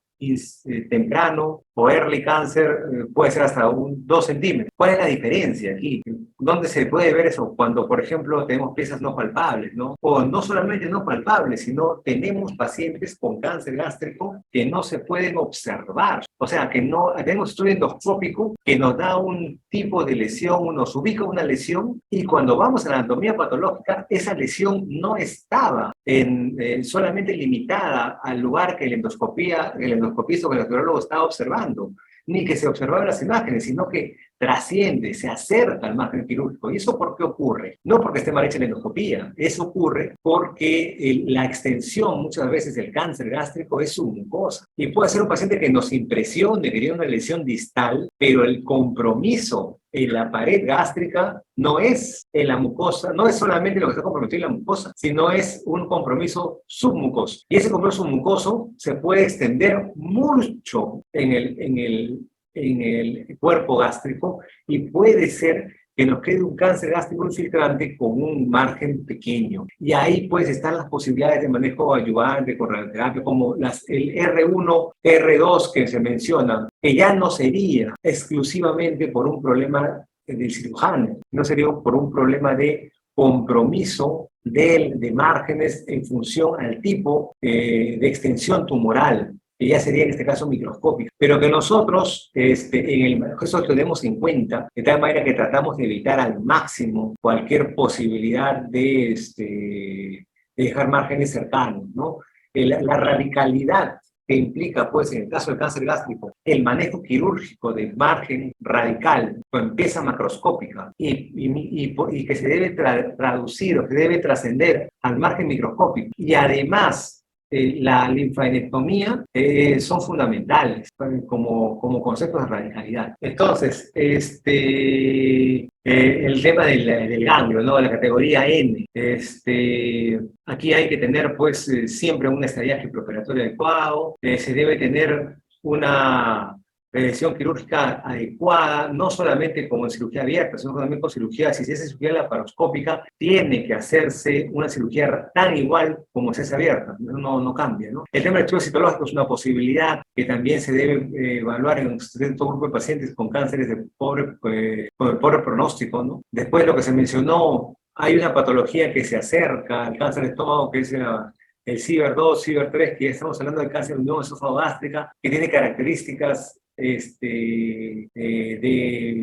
temprano o early cáncer puede ser hasta 2 centímetros. ¿Cuál es la diferencia aquí? ¿Dónde se puede ver eso? Cuando, por ejemplo, tenemos piezas no palpables, ¿no? O no solamente no palpables, sino tenemos pacientes con cáncer gástrico que no se pueden observar. O sea, que no tenemos estudio endoscópico que nos da un tipo de lesión, nos ubica una lesión, y cuando vamos a la anatomía patológica, esa lesión no estaba solamente limitada al lugar que el endoscopista o el gastroenterólogo estaba observando, ni que se observaban las imágenes, sino que trasciende, se acerca al margen quirúrgico. ¿Y eso por qué ocurre? No porque esté mal hecha la endoscopía, eso ocurre porque la extensión muchas veces del cáncer gástrico es submucosa. Y puede ser un paciente que nos impresione que tiene una lesión distal, pero el compromiso en la pared gástrica no es en la mucosa, no es solamente lo que está comprometido en la mucosa, sino es un compromiso submucoso. Y ese compromiso submucoso se puede extender mucho en el cuerpo gástrico, y puede ser que nos quede un cáncer gástrico infiltrante con un margen pequeño. Y ahí pues están las posibilidades de manejo ayudante con radioterapia, como el R1, R2 que se mencionan, que ya no sería exclusivamente por un problema del cirujano, no sería por un problema de compromiso de márgenes en función al tipo de extensión tumoral, que ya sería en este caso microscópico, pero que nosotros en el eso tenemos en cuenta, de tal manera que tratamos de evitar al máximo cualquier posibilidad de dejar márgenes cercanos, ¿no? La radicalidad que implica, pues, en el caso del cáncer gástrico, el manejo quirúrgico del margen radical con pieza macroscópica y que se debe traducir o que debe trascender al margen microscópico, y además la linfadenectomía son fundamentales como conceptos de radicalidad. Entonces, el tema del ganglio, ¿no? La categoría N. Aquí hay que tener, pues, siempre un estadiaje preoperatorio adecuado. Se debe tener una prevención quirúrgica adecuada, no solamente como en cirugía abierta, sino también con cirugía, si se hace cirugía laparoscópica, tiene que hacerse una cirugía tan igual como se hace abierta, no cambia, ¿no? El tema del estudio citológico es una posibilidad que también se debe evaluar en un cierto grupo de pacientes con cánceres de pobre pronóstico, ¿no? Después, lo que se mencionó, hay una patología que se acerca al cáncer de estómago, que es el CIBER2, CIBER3, que ya estamos hablando del cáncer de unión esófago-gástrica, que tiene características de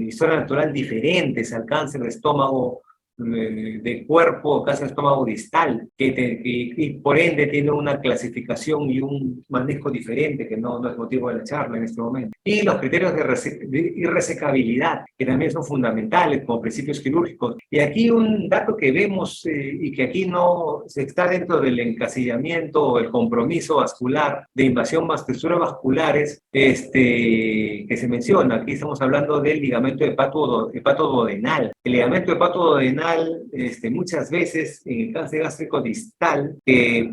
historia natural diferentes al cáncer de estómago de cuerpo, cáncer de estómago distal, y por ende tiene una clasificación y un manejo diferente, que no es motivo de la charla en este momento. Y los criterios de irresecabilidad, que también son fundamentales como principios quirúrgicos. Y aquí un dato que vemos y que aquí no se está dentro del encasillamiento o el compromiso vascular de invasión estructuras vasculares que se menciona. Aquí estamos hablando del ligamento hepatoduodenal. El ligamento hepatoduodenal muchas veces en el cáncer gástrico distal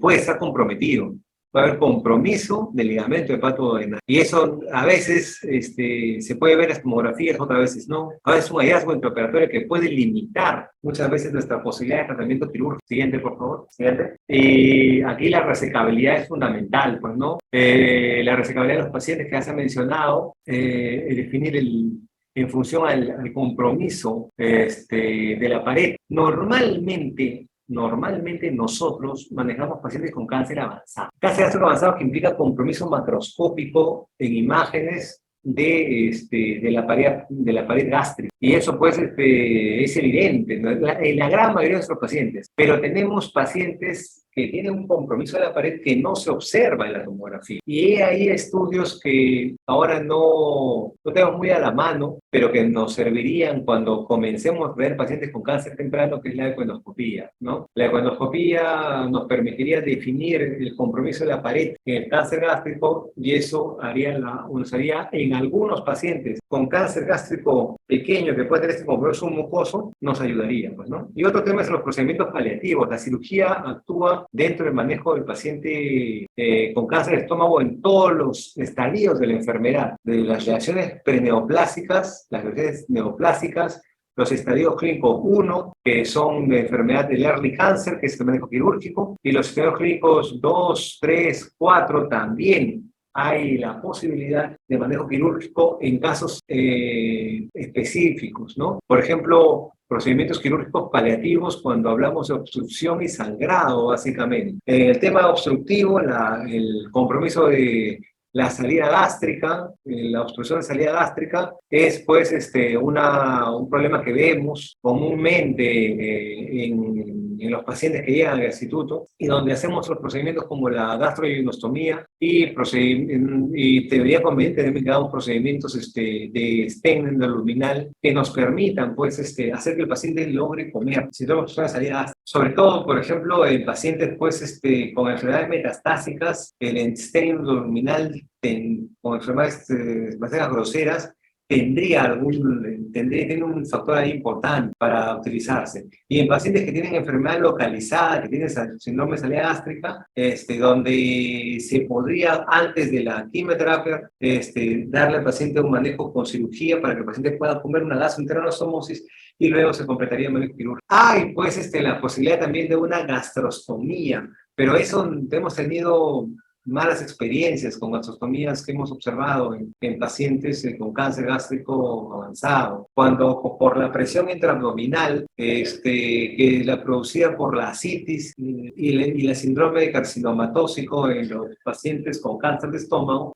puede estar comprometido. Va a haber compromiso del ligamento hepatoduodenal. Y eso a veces se puede ver en las tomografías, otras veces no. A veces un hallazgo intraoperatorio que puede limitar muchas veces nuestra posibilidad de tratamiento quirúrgico. Siguiente, por favor. Siguiente. Aquí la resecabilidad es fundamental, pues, ¿no? La resecabilidad de los pacientes que ya se ha mencionado, definir en función al compromiso de la pared. Normalmente nosotros manejamos pacientes con cáncer avanzado. Cáncer avanzado que implica compromiso macroscópico en imágenes de la pared gástrica. Y eso pues es evidente, ¿no? En la gran mayoría de nuestros pacientes. Pero tenemos pacientes que tienen un compromiso de la pared que no se observa en la tomografía. Y hay estudios que ahora no tenemos muy a la mano, pero que nos servirían cuando comencemos a ver pacientes con cáncer temprano, que es la ecoendoscopía, ¿no? La ecoendoscopía nos definir el compromiso de la pared en el cáncer gástrico, y eso nos haría en algunos pacientes con cáncer gástrico pequeño que puede tener este compromiso mucoso, nos ayudaría, pues, ¿no? Y otro tema es los procedimientos paliativos. La cirugía actúa dentro del manejo del paciente con cáncer de estómago en todos los estadios de la enfermedad, de las lesiones preneoplásicas, las lesiones neoplásicas, los estadios clínicos 1, que son de enfermedad del early cancer, que es el manejo quirúrgico, y los estadios clínicos 2, 3, 4 también hay la posibilidad de manejo quirúrgico en casos específicos, ¿no? Por ejemplo, procedimientos quirúrgicos paliativos cuando hablamos de obstrucción y sangrado, básicamente. En el tema obstructivo, el compromiso de la salida gástrica, la obstrucción de salida gástrica, es pues un problema que vemos comúnmente en los pacientes que llegan al instituto y donde hacemos los procedimientos como la gastroileostomía y debería convenir que hagamos procedimientos de stent endoluminal que nos permitan pues hacer que el paciente logre comer, si tenemos una salida gástrica. Sobre todo, por ejemplo, en pacientes pues con enfermedades metastásicas, el stent endoluminal con enfermedades bacterias groseras tiene un factor ahí importante para utilizarse. Y en pacientes que tienen enfermedad localizada, que tienen síndrome de salida gástrica, donde se podría, antes de la quimioterapia, darle al paciente un manejo con cirugía para que el paciente pueda comer una gastroenterostomosis y luego se completaría el manejo quirúrgico. Hay, pues, la posibilidad también de una gastrostomía, pero eso hemos tenido malas experiencias con gastrostomías que hemos observado en pacientes con cáncer gástrico avanzado, cuando por la presión intraabdominal que la producida por la ascitis y la síndrome de carcinoma tóxico en los pacientes con cáncer de estómago,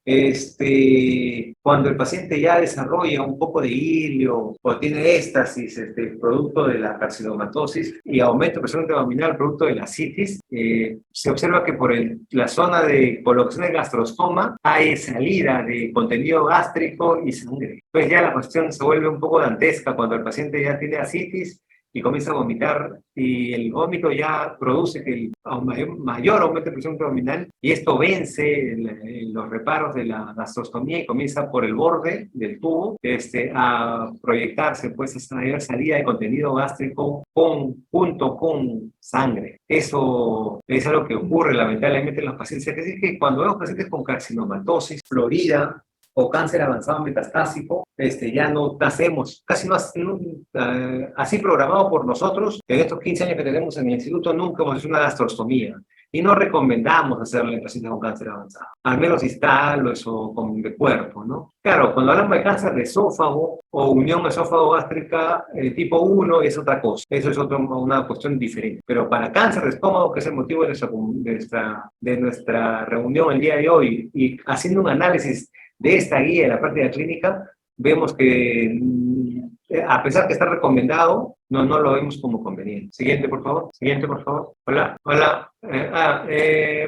cuando el paciente ya desarrolla un poco de ilio o tiene éstasis producto de la carcinomatosis y aumenta la presión intraabdominal producto de la ascitis, se observa que por la zona de colocación del gastrostoma hay salida de contenido gástrico y sangre. Pues ya la cuestión se vuelve un poco dantesca cuando el paciente ya tiene ascitis y comienza a vomitar y el vómito ya produce que mayor aumento de presión abdominal y esto vence los reparos de la gastrostomía y comienza por el borde del tubo a proyectarse pues esta mayor salida de contenido gástrico junto con sangre. Eso es algo que ocurre lamentablemente en los pacientes. Es decir, que cuando vemos pacientes con carcinomatosis, florida, o cáncer avanzado metastásico, ya no hacemos, casi no, así programado por nosotros, en estos 15 años que tenemos en el instituto, nunca hemos hecho una gastrostomía. Y no recomendamos hacerle en pacientes con cáncer avanzado, al menos distal o de cuerpo, ¿no? Claro, cuando hablamos de cáncer de esófago o unión esófago-gástrica tipo 1 es otra cosa, eso es una cuestión diferente. Pero para cáncer de estómago, que es el motivo de nuestra reunión el día de hoy, y haciendo un análisis de esta guía de la práctica clínica, vemos que a pesar que está recomendado, no lo vemos como conveniente. Siguiente, por favor. Siguiente, por favor. Hola.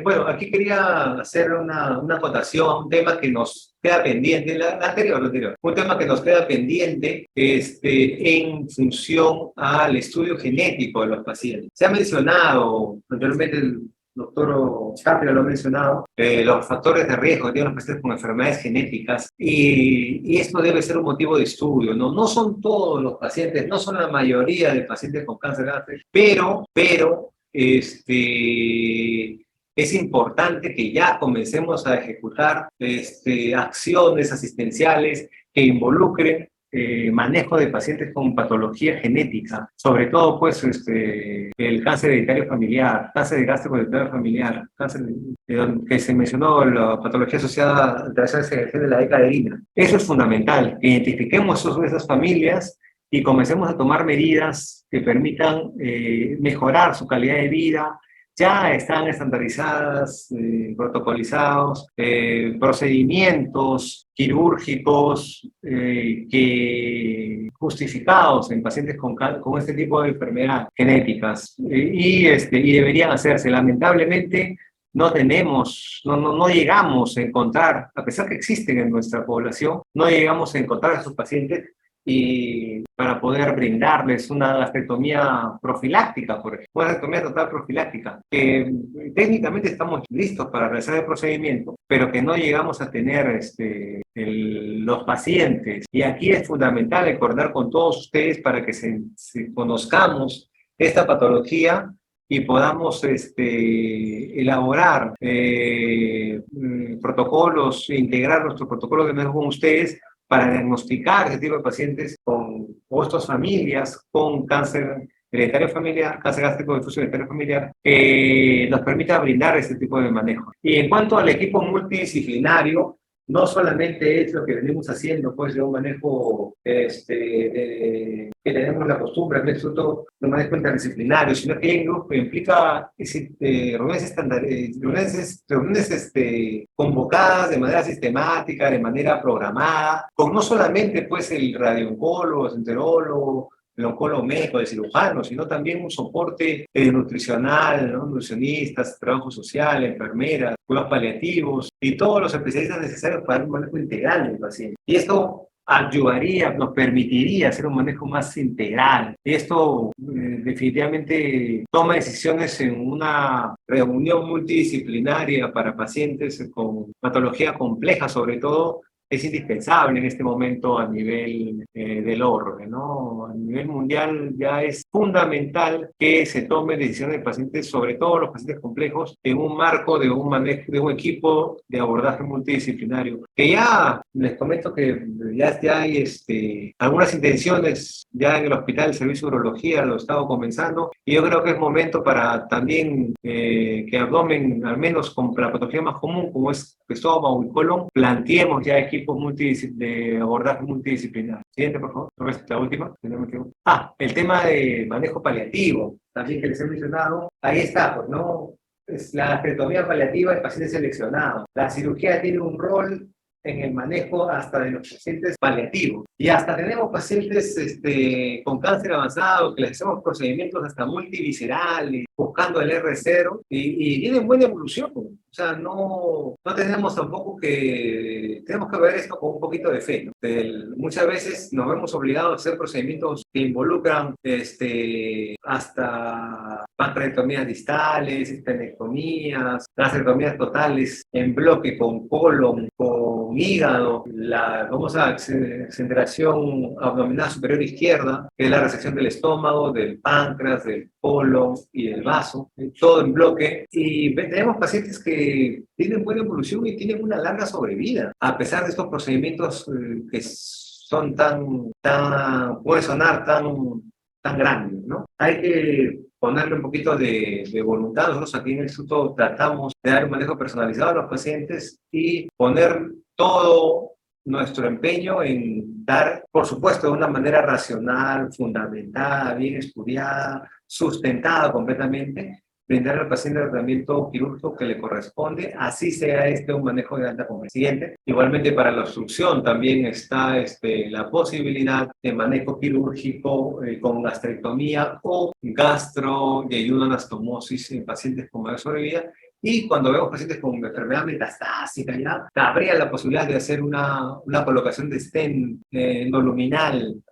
Bueno, aquí quería hacer una acotación, un tema que nos queda pendiente, la anterior, un tema que nos queda pendiente en función al estudio genético de los pacientes. Se ha mencionado anteriormente el doctor Tapia lo ha mencionado, los factores de riesgo que tienen los pacientes con enfermedades genéticas y esto debe ser un motivo de estudio, ¿no? No son todos los pacientes, no son la mayoría de pacientes con cáncer gástrico, pero es importante que ya comencemos a ejecutar acciones asistenciales que involucren manejo de pacientes con patología genética, sobre todo pues el cáncer hereditario familiar, cáncer de gástrico hereditario familiar, cáncer que se mencionó, la patología asociada a alteraciones de la decaderina. Eso es fundamental, que identifiquemos esas familias y comencemos a tomar medidas que permitan mejorar su calidad de vida. Ya están estandarizadas, protocolizados, procedimientos quirúrgicos justificados en pacientes con este tipo de enfermedades genéticas y deberían hacerse. Lamentablemente no llegamos a encontrar, a pesar que existen en nuestra población, no llegamos a encontrar a esos pacientes y para poder brindarles una gastrectomía profiláctica, por ejemplo, una gastrectomía total profiláctica, que técnicamente estamos listos para realizar el procedimiento, pero que no llegamos a tener los pacientes. Y aquí es fundamental acordar con todos ustedes para que conozcamos esta patología y podamos elaborar protocolos, integrar nuestros protocolos de manejo con ustedes para diagnosticar este tipo de pacientes o estas familias con cáncer hereditario familiar, cáncer gástrico difuso hereditario familiar, nos permita brindar este tipo de manejo. Y en cuanto al equipo multidisciplinario, no solamente es lo que venimos haciendo, pues, de un manejo que tenemos la costumbre, que es fruto de un manejo interdisciplinario, sino que hay un grupo que implica reuniones convocadas de manera sistemática, de manera programada, con no solamente, pues, el radiooncólogo, el enterólogo, el oncólogo médico, de cirujano, sino también un soporte nutricional, ¿no? Nutricionistas, trabajo social, enfermeras, cuidados paliativos y todos los especialistas necesarios para un manejo integral del paciente. Y esto ayudaría, nos permitiría hacer un manejo más integral. Esto definitivamente toma decisiones en una reunión multidisciplinaria para pacientes con patología compleja, sobre todo, es indispensable en este momento a nivel del orbe, ¿no? A nivel mundial ya es fundamental que se tomen decisiones de pacientes, sobre todo los pacientes complejos, en un marco de un manejo, de un equipo de abordaje multidisciplinario. Que ya les comento que ya hay algunas intenciones ya en el hospital, el servicio de urología lo he estado comenzando, y yo creo que es momento para también que abdomen, al menos con la patología más común, como es estómago y colon, planteemos ya equipos de abordaje multidisciplinar. Siguiente, por favor. La última. El tema de manejo paliativo, también que les he mencionado. Ahí está, pues, ¿no? Es la esterectomía paliativa de pacientes seleccionados. La cirugía tiene un rol en el manejo hasta de los pacientes paliativos. Y hasta tenemos pacientes con cáncer avanzado que les hacemos procedimientos hasta multiviscerales, buscando el R0, y tienen buena evolución. O sea, no tenemos tampoco tenemos que ver esto con un poquito de fe, ¿no? Muchas veces nos vemos obligados a hacer procedimientos que involucran hasta pancreatomías distales, estenectomías, gastrectomías totales en bloque con colon, con hígado, la famosa exenteración abdominal superior izquierda, que es la resección del estómago, del páncreas, del colon y del vaso, todo en bloque. Y tenemos pacientes que tienen buena evolución y tienen una larga sobrevida, a pesar de estos procedimientos que son puede sonar tan grandes, ¿no? Hay que ponerle un poquito de voluntad. Nosotros aquí en el instituto tratamos de dar un manejo personalizado a los pacientes y poner todo nuestro empeño en dar, por supuesto, de una manera racional, fundamentada, bien estudiada, sustentada completamente, brindar al paciente el tratamiento quirúrgico que le corresponde, así sea un manejo de alta complejidad. Siguiente. Igualmente, para la obstrucción también está la posibilidad de manejo quirúrgico con gastrectomía o gastro y ayunoanastomosis en pacientes con mayor sobrevida. Y cuando vemos pacientes con enfermedad metastásica, ya habría la posibilidad de hacer una colocación de stent endoluminal.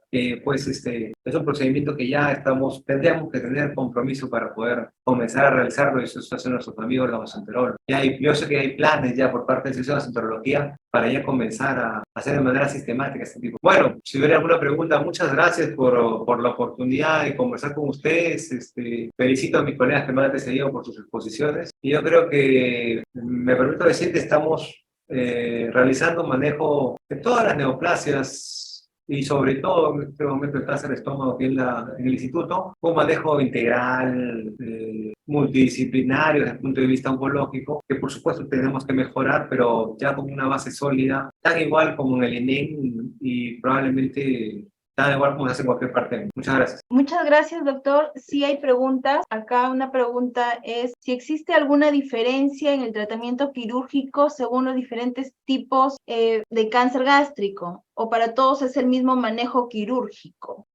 Pues es un procedimiento que ya tendríamos que tener compromiso para poder comenzar a realizarlo, y eso hace nuestros amigos la gastroenterólogos. Yo sé que hay planes ya por parte del Servicio de Gastroenterología para ya comenzar a hacer de manera sistemática este tipo. Bueno, si hubiera alguna pregunta, muchas gracias por la oportunidad de conversar con ustedes. Felicito a mis colegas que me han antecedido por sus exposiciones, y yo creo que, me permito decir que estamos realizando manejo de todas las neoplasias, y sobre todo en este momento el cáncer de estómago aquí en el instituto, un manejo integral, multidisciplinario desde el punto de vista oncológico, que por supuesto tenemos que mejorar, pero ya con una base sólida, tan igual como en el INEM y probablemente tan igual como se hace en cualquier parte. Muchas gracias. Muchas gracias, doctor. Sí hay preguntas. Acá una pregunta es si existe alguna diferencia en el tratamiento quirúrgico según los diferentes tipos de cáncer gástrico, o para todos es el mismo manejo quirúrgico.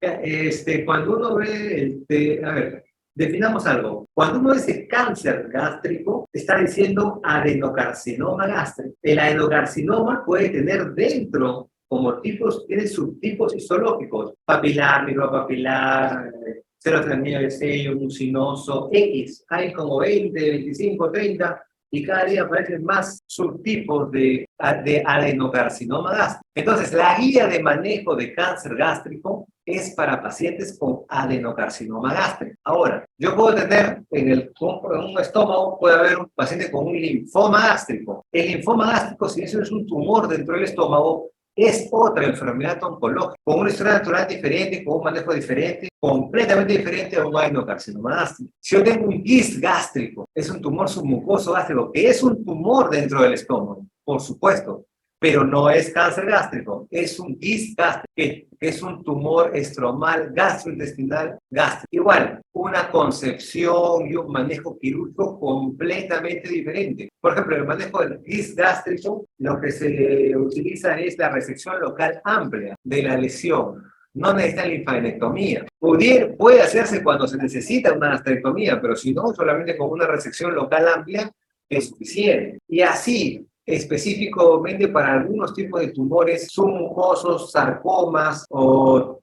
Cuando uno ve, a ver, definamos algo. Cuando uno dice cáncer gástrico, está diciendo adenocarcinoma gástrico. El adenocarcinoma puede tener dentro, como tipos, tiene subtipos histológicos: papilar, micropapilar, serotronina de sello, mucinoso, X. Hay como 20, 25, 30, y cada día aparecen más subtipos de adenocarcinoma gástrico. Entonces, la guía de manejo de cáncer gástrico es para pacientes con adenocarcinoma gástrico. Ahora, yo puedo tener en un estómago, puede haber un paciente con un linfoma gástrico. El linfoma gástrico, si eso es un tumor dentro del estómago, es otra enfermedad oncológica, con una historia natural diferente, con un manejo diferente, completamente diferente a un adenocarcinoma gástrico. Si yo tengo un GIST gástrico, es un tumor submucoso gástrico, que es un tumor dentro del estómago, por supuesto, pero no es cáncer gástrico, es un GIST gástrico, que es un tumor estromal gastrointestinal gástrico. Igual, una concepción y un manejo quirúrgico completamente diferente. Por ejemplo, el manejo del GIST gástrico, lo que se utiliza es la resección local amplia de la lesión. No necesita linfadenectomía. Puede hacerse cuando se necesita una gastrectomía, pero si no, solamente con una resección local amplia es suficiente. Y así, específicamente para algunos tipos de tumores submucosos, sarcomas o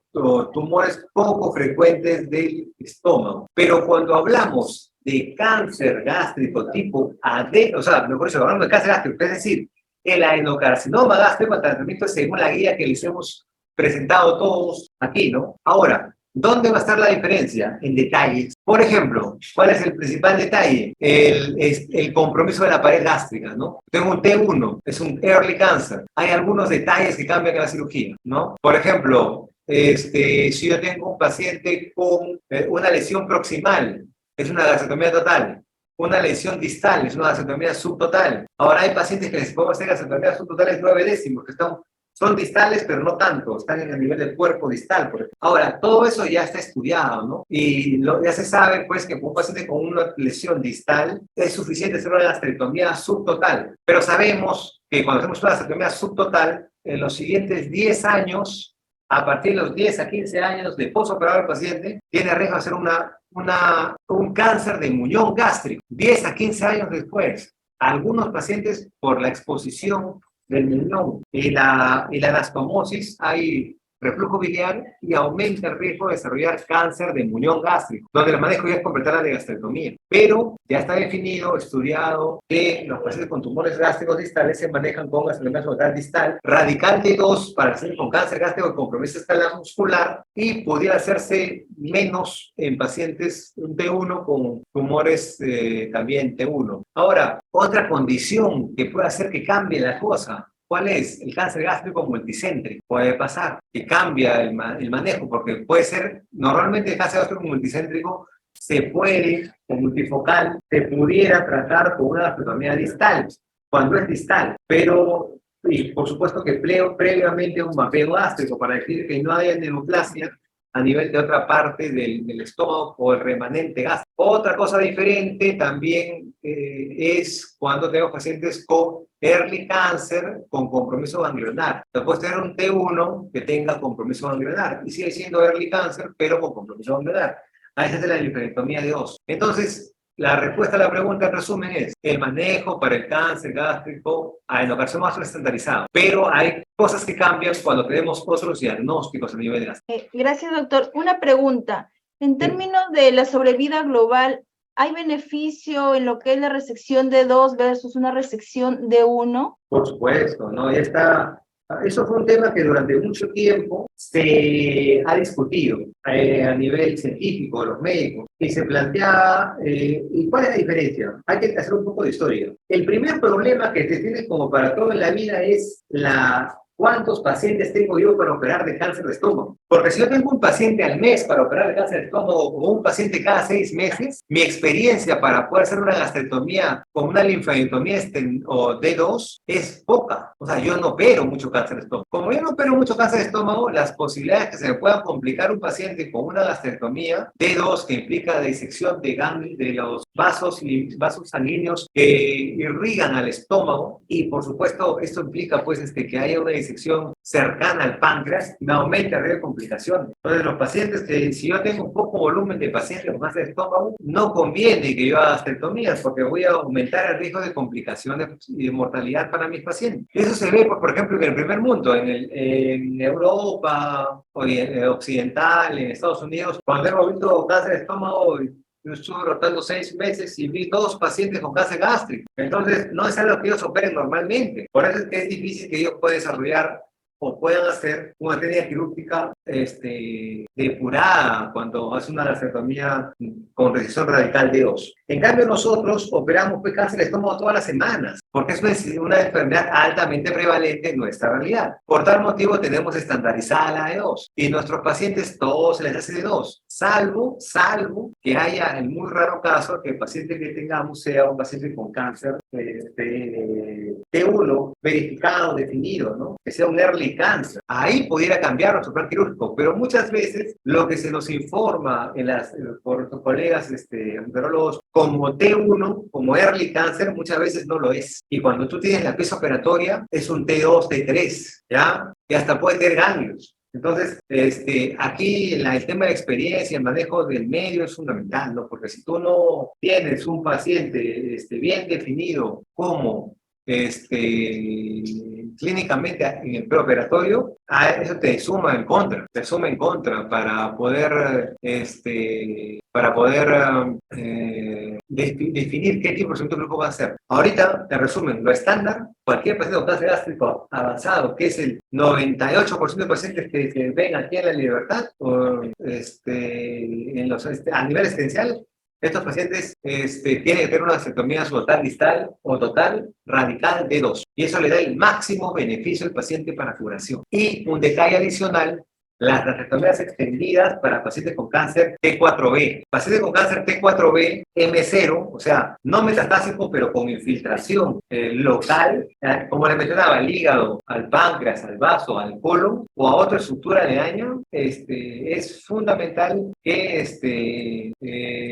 tumores poco frecuentes del estómago. Pero cuando hablamos de cáncer gástrico tipo adeno, o sea, mejor dicho, hablamos de cáncer gástrico, es decir, el adenocarcinoma gástrico, el tratamiento es según la guía que les hemos presentado todos aquí, ¿no? Ahora, ¿dónde va a estar la diferencia? En detalles. Por ejemplo, ¿cuál es el principal detalle? El compromiso de la pared gástrica, ¿no? Tengo un T1, es un early cancer. Hay algunos detalles que cambian en la cirugía, ¿no? Por ejemplo, si yo tengo un paciente con una lesión proximal, es una gastrectomía total. Una lesión distal, es una gastrectomía subtotal. Ahora hay pacientes que les podemos hacer gastrectomías subtotales 9 décimos, que son distales, pero no tanto, están en el nivel del cuerpo distal, por ejemplo. Ahora, todo eso ya está estudiado, ¿no? Y ya se sabe, pues, que un paciente con una lesión distal es suficiente hacer una gastrectomía subtotal. Pero sabemos que cuando hacemos una gastrectomía subtotal, en los siguientes 10 años, a partir de los 10 a 15 años de posoperado del paciente, tiene riesgo de hacer un cáncer de muñón gástrico. 10 a 15 años después, algunos pacientes, por la exposición del muñón y la anastomosis, hay reflujo biliar y aumenta el riesgo de desarrollar cáncer de muñón gástrico, donde el manejo ya es completar la gastrectomía. Pero ya está definido, estudiado, que los pacientes con tumores gástricos distales se manejan con gastrectomía total distal, radical T2 para pacientes con cáncer gástrico y compromiso escalar muscular, y pudiera hacerse menos en pacientes T1 con tumores también T1. Ahora, otra condición que puede hacer que cambie la cosa, ¿cuál es? El cáncer gástrico multicéntrico. Puede pasar que cambia el manejo, porque puede ser, normalmente el cáncer gástrico multicéntrico se puede, o multifocal, se pudiera tratar con una gastrectomía distal, cuando es distal, pero, y por supuesto que previamente un mapeo gástrico para decir que no haya neoplasia a nivel de otra parte del estómago o el remanente gástrico. Otra cosa diferente también es cuando tenemos pacientes con early cáncer con compromiso ganglionar. Entonces puedes tener un T1 que tenga compromiso ganglionar y sigue siendo early cáncer, pero con compromiso ganglionar. Ahí se hace la linfadenectomía de os. Entonces, la respuesta a la pregunta en resumen es: el manejo para el cáncer gástrico adenocarcinoma es estandarizado, pero hay cosas que cambian cuando tenemos otros diagnósticos a nivel de gástrico. Gracias, doctor. Una pregunta. En términos de la sobrevida global, ¿hay beneficio en lo que es la resección de 2 versus una resección de 1? Por supuesto, ¿no? Ya está. Eso fue un tema que durante mucho tiempo se ha discutido a nivel científico, los médicos, y se planteaba, ¿y cuál es la diferencia? Hay que hacer un poco de historia. El primer problema que se tiene como para todo en la vida es ¿cuántos pacientes tengo yo para operar de cáncer de estómago? Porque si yo tengo un paciente al mes para operar de cáncer de estómago o un paciente cada 6 meses, mi experiencia para poder hacer una gastrectomía con una linfadenectomía o D2 es poca. O sea, yo no opero mucho cáncer de estómago. Como yo no opero mucho cáncer de estómago, las posibilidades que se me pueda complicar un paciente con una gastrectomía D2 que implica disección de los vasos sanguíneos que irrigan al estómago, y por supuesto esto implica pues que haya una disección cercana al páncreas, me aumenta el riesgo de complicaciones. Entonces los pacientes que, si yo tengo un poco volumen de pacientes con cáncer de estómago, no conviene que yo haga gastrectomías porque voy a aumentar el riesgo de complicaciones y de mortalidad para mis pacientes. Eso se ve, por ejemplo, en el primer mundo, en Europa occidental, en Estados Unidos, cuando hemos visto cáncer de estómago. Yo estuve rotando 6 meses y vi 2 pacientes con cáncer gástrico. Entonces, no es algo que ellos operen normalmente. Por eso es que es difícil que ellos puedan desarrollar o puedan hacer una técnica quirúrgica depurada cuando hace una vasectomía con resección radical de os. En cambio, nosotros operamos cáncer de estómago todas las semanas, porque es una enfermedad altamente prevalente en nuestra realidad. Por tal motivo, tenemos estandarizada la de dos. Y nuestros pacientes todos se les hace de dos, salvo que haya el muy raro caso que el paciente que tengamos sea un paciente con cáncer T1 verificado, definido, ¿no? Que sea un early cancer. Ahí pudiera cambiar nuestro plan quirúrgico, pero muchas veces lo que se nos informa por nuestros colegas enterólogos como T1, como early cancer, muchas veces no lo es. Y cuando tú tienes la pieza operatoria, es un T2, T3, ¿ya? Y hasta puede tener ganglios. Entonces, aquí el tema de la experiencia, el manejo del medio es fundamental, ¿no? Porque si tú no tienes un paciente bien definido como clínicamente en el preoperatorio, eso te suma en contra para poder definir qué tipo de procedimiento quirúrgico va a hacer. Ahorita, te resumen, lo estándar, cualquier paciente con cáncer gástrico avanzado, que es el 98% de pacientes que ven aquí en La Libertad, a nivel existencial, estos pacientes tienen que tener una vasectomía total distal o total radical de 2. Y eso le da el máximo beneficio al paciente para curación. Y un detalle adicional, las vasectomías extendidas para pacientes con cáncer T4B. Pacientes con cáncer T4B M0, o sea, no metastásico, pero con infiltración local, como les mencionaba, al hígado, al páncreas, al vaso, al colon o a otra estructura aledaña, es fundamental que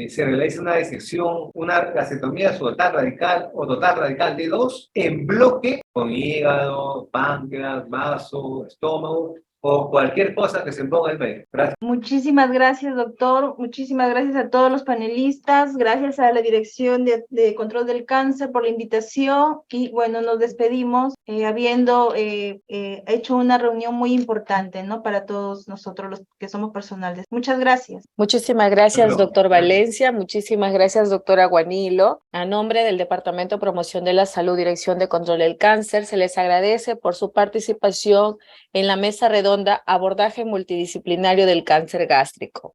se realice una disección, una vasectomía total radical o total radical de 2 en bloque con hígado, páncreas, vaso, estómago, o cualquier cosa que se ponga en medio. Gracias. Muchísimas gracias, doctor. Muchísimas gracias a todos los panelistas. Gracias a la Dirección de Control del Cáncer por la invitación. Y bueno, nos despedimos habiendo hecho una reunión muy importante, ¿no? Para todos nosotros los que somos personales. Muchas gracias. Muchísimas gracias, doctor Valencia. Muchísimas gracias, doctora Guanilo. A nombre del Departamento de Promoción de la Salud, Dirección de Control del Cáncer, se les agradece por su participación en la mesa redonda Abordaje Multidisciplinario del Cáncer Gástrico.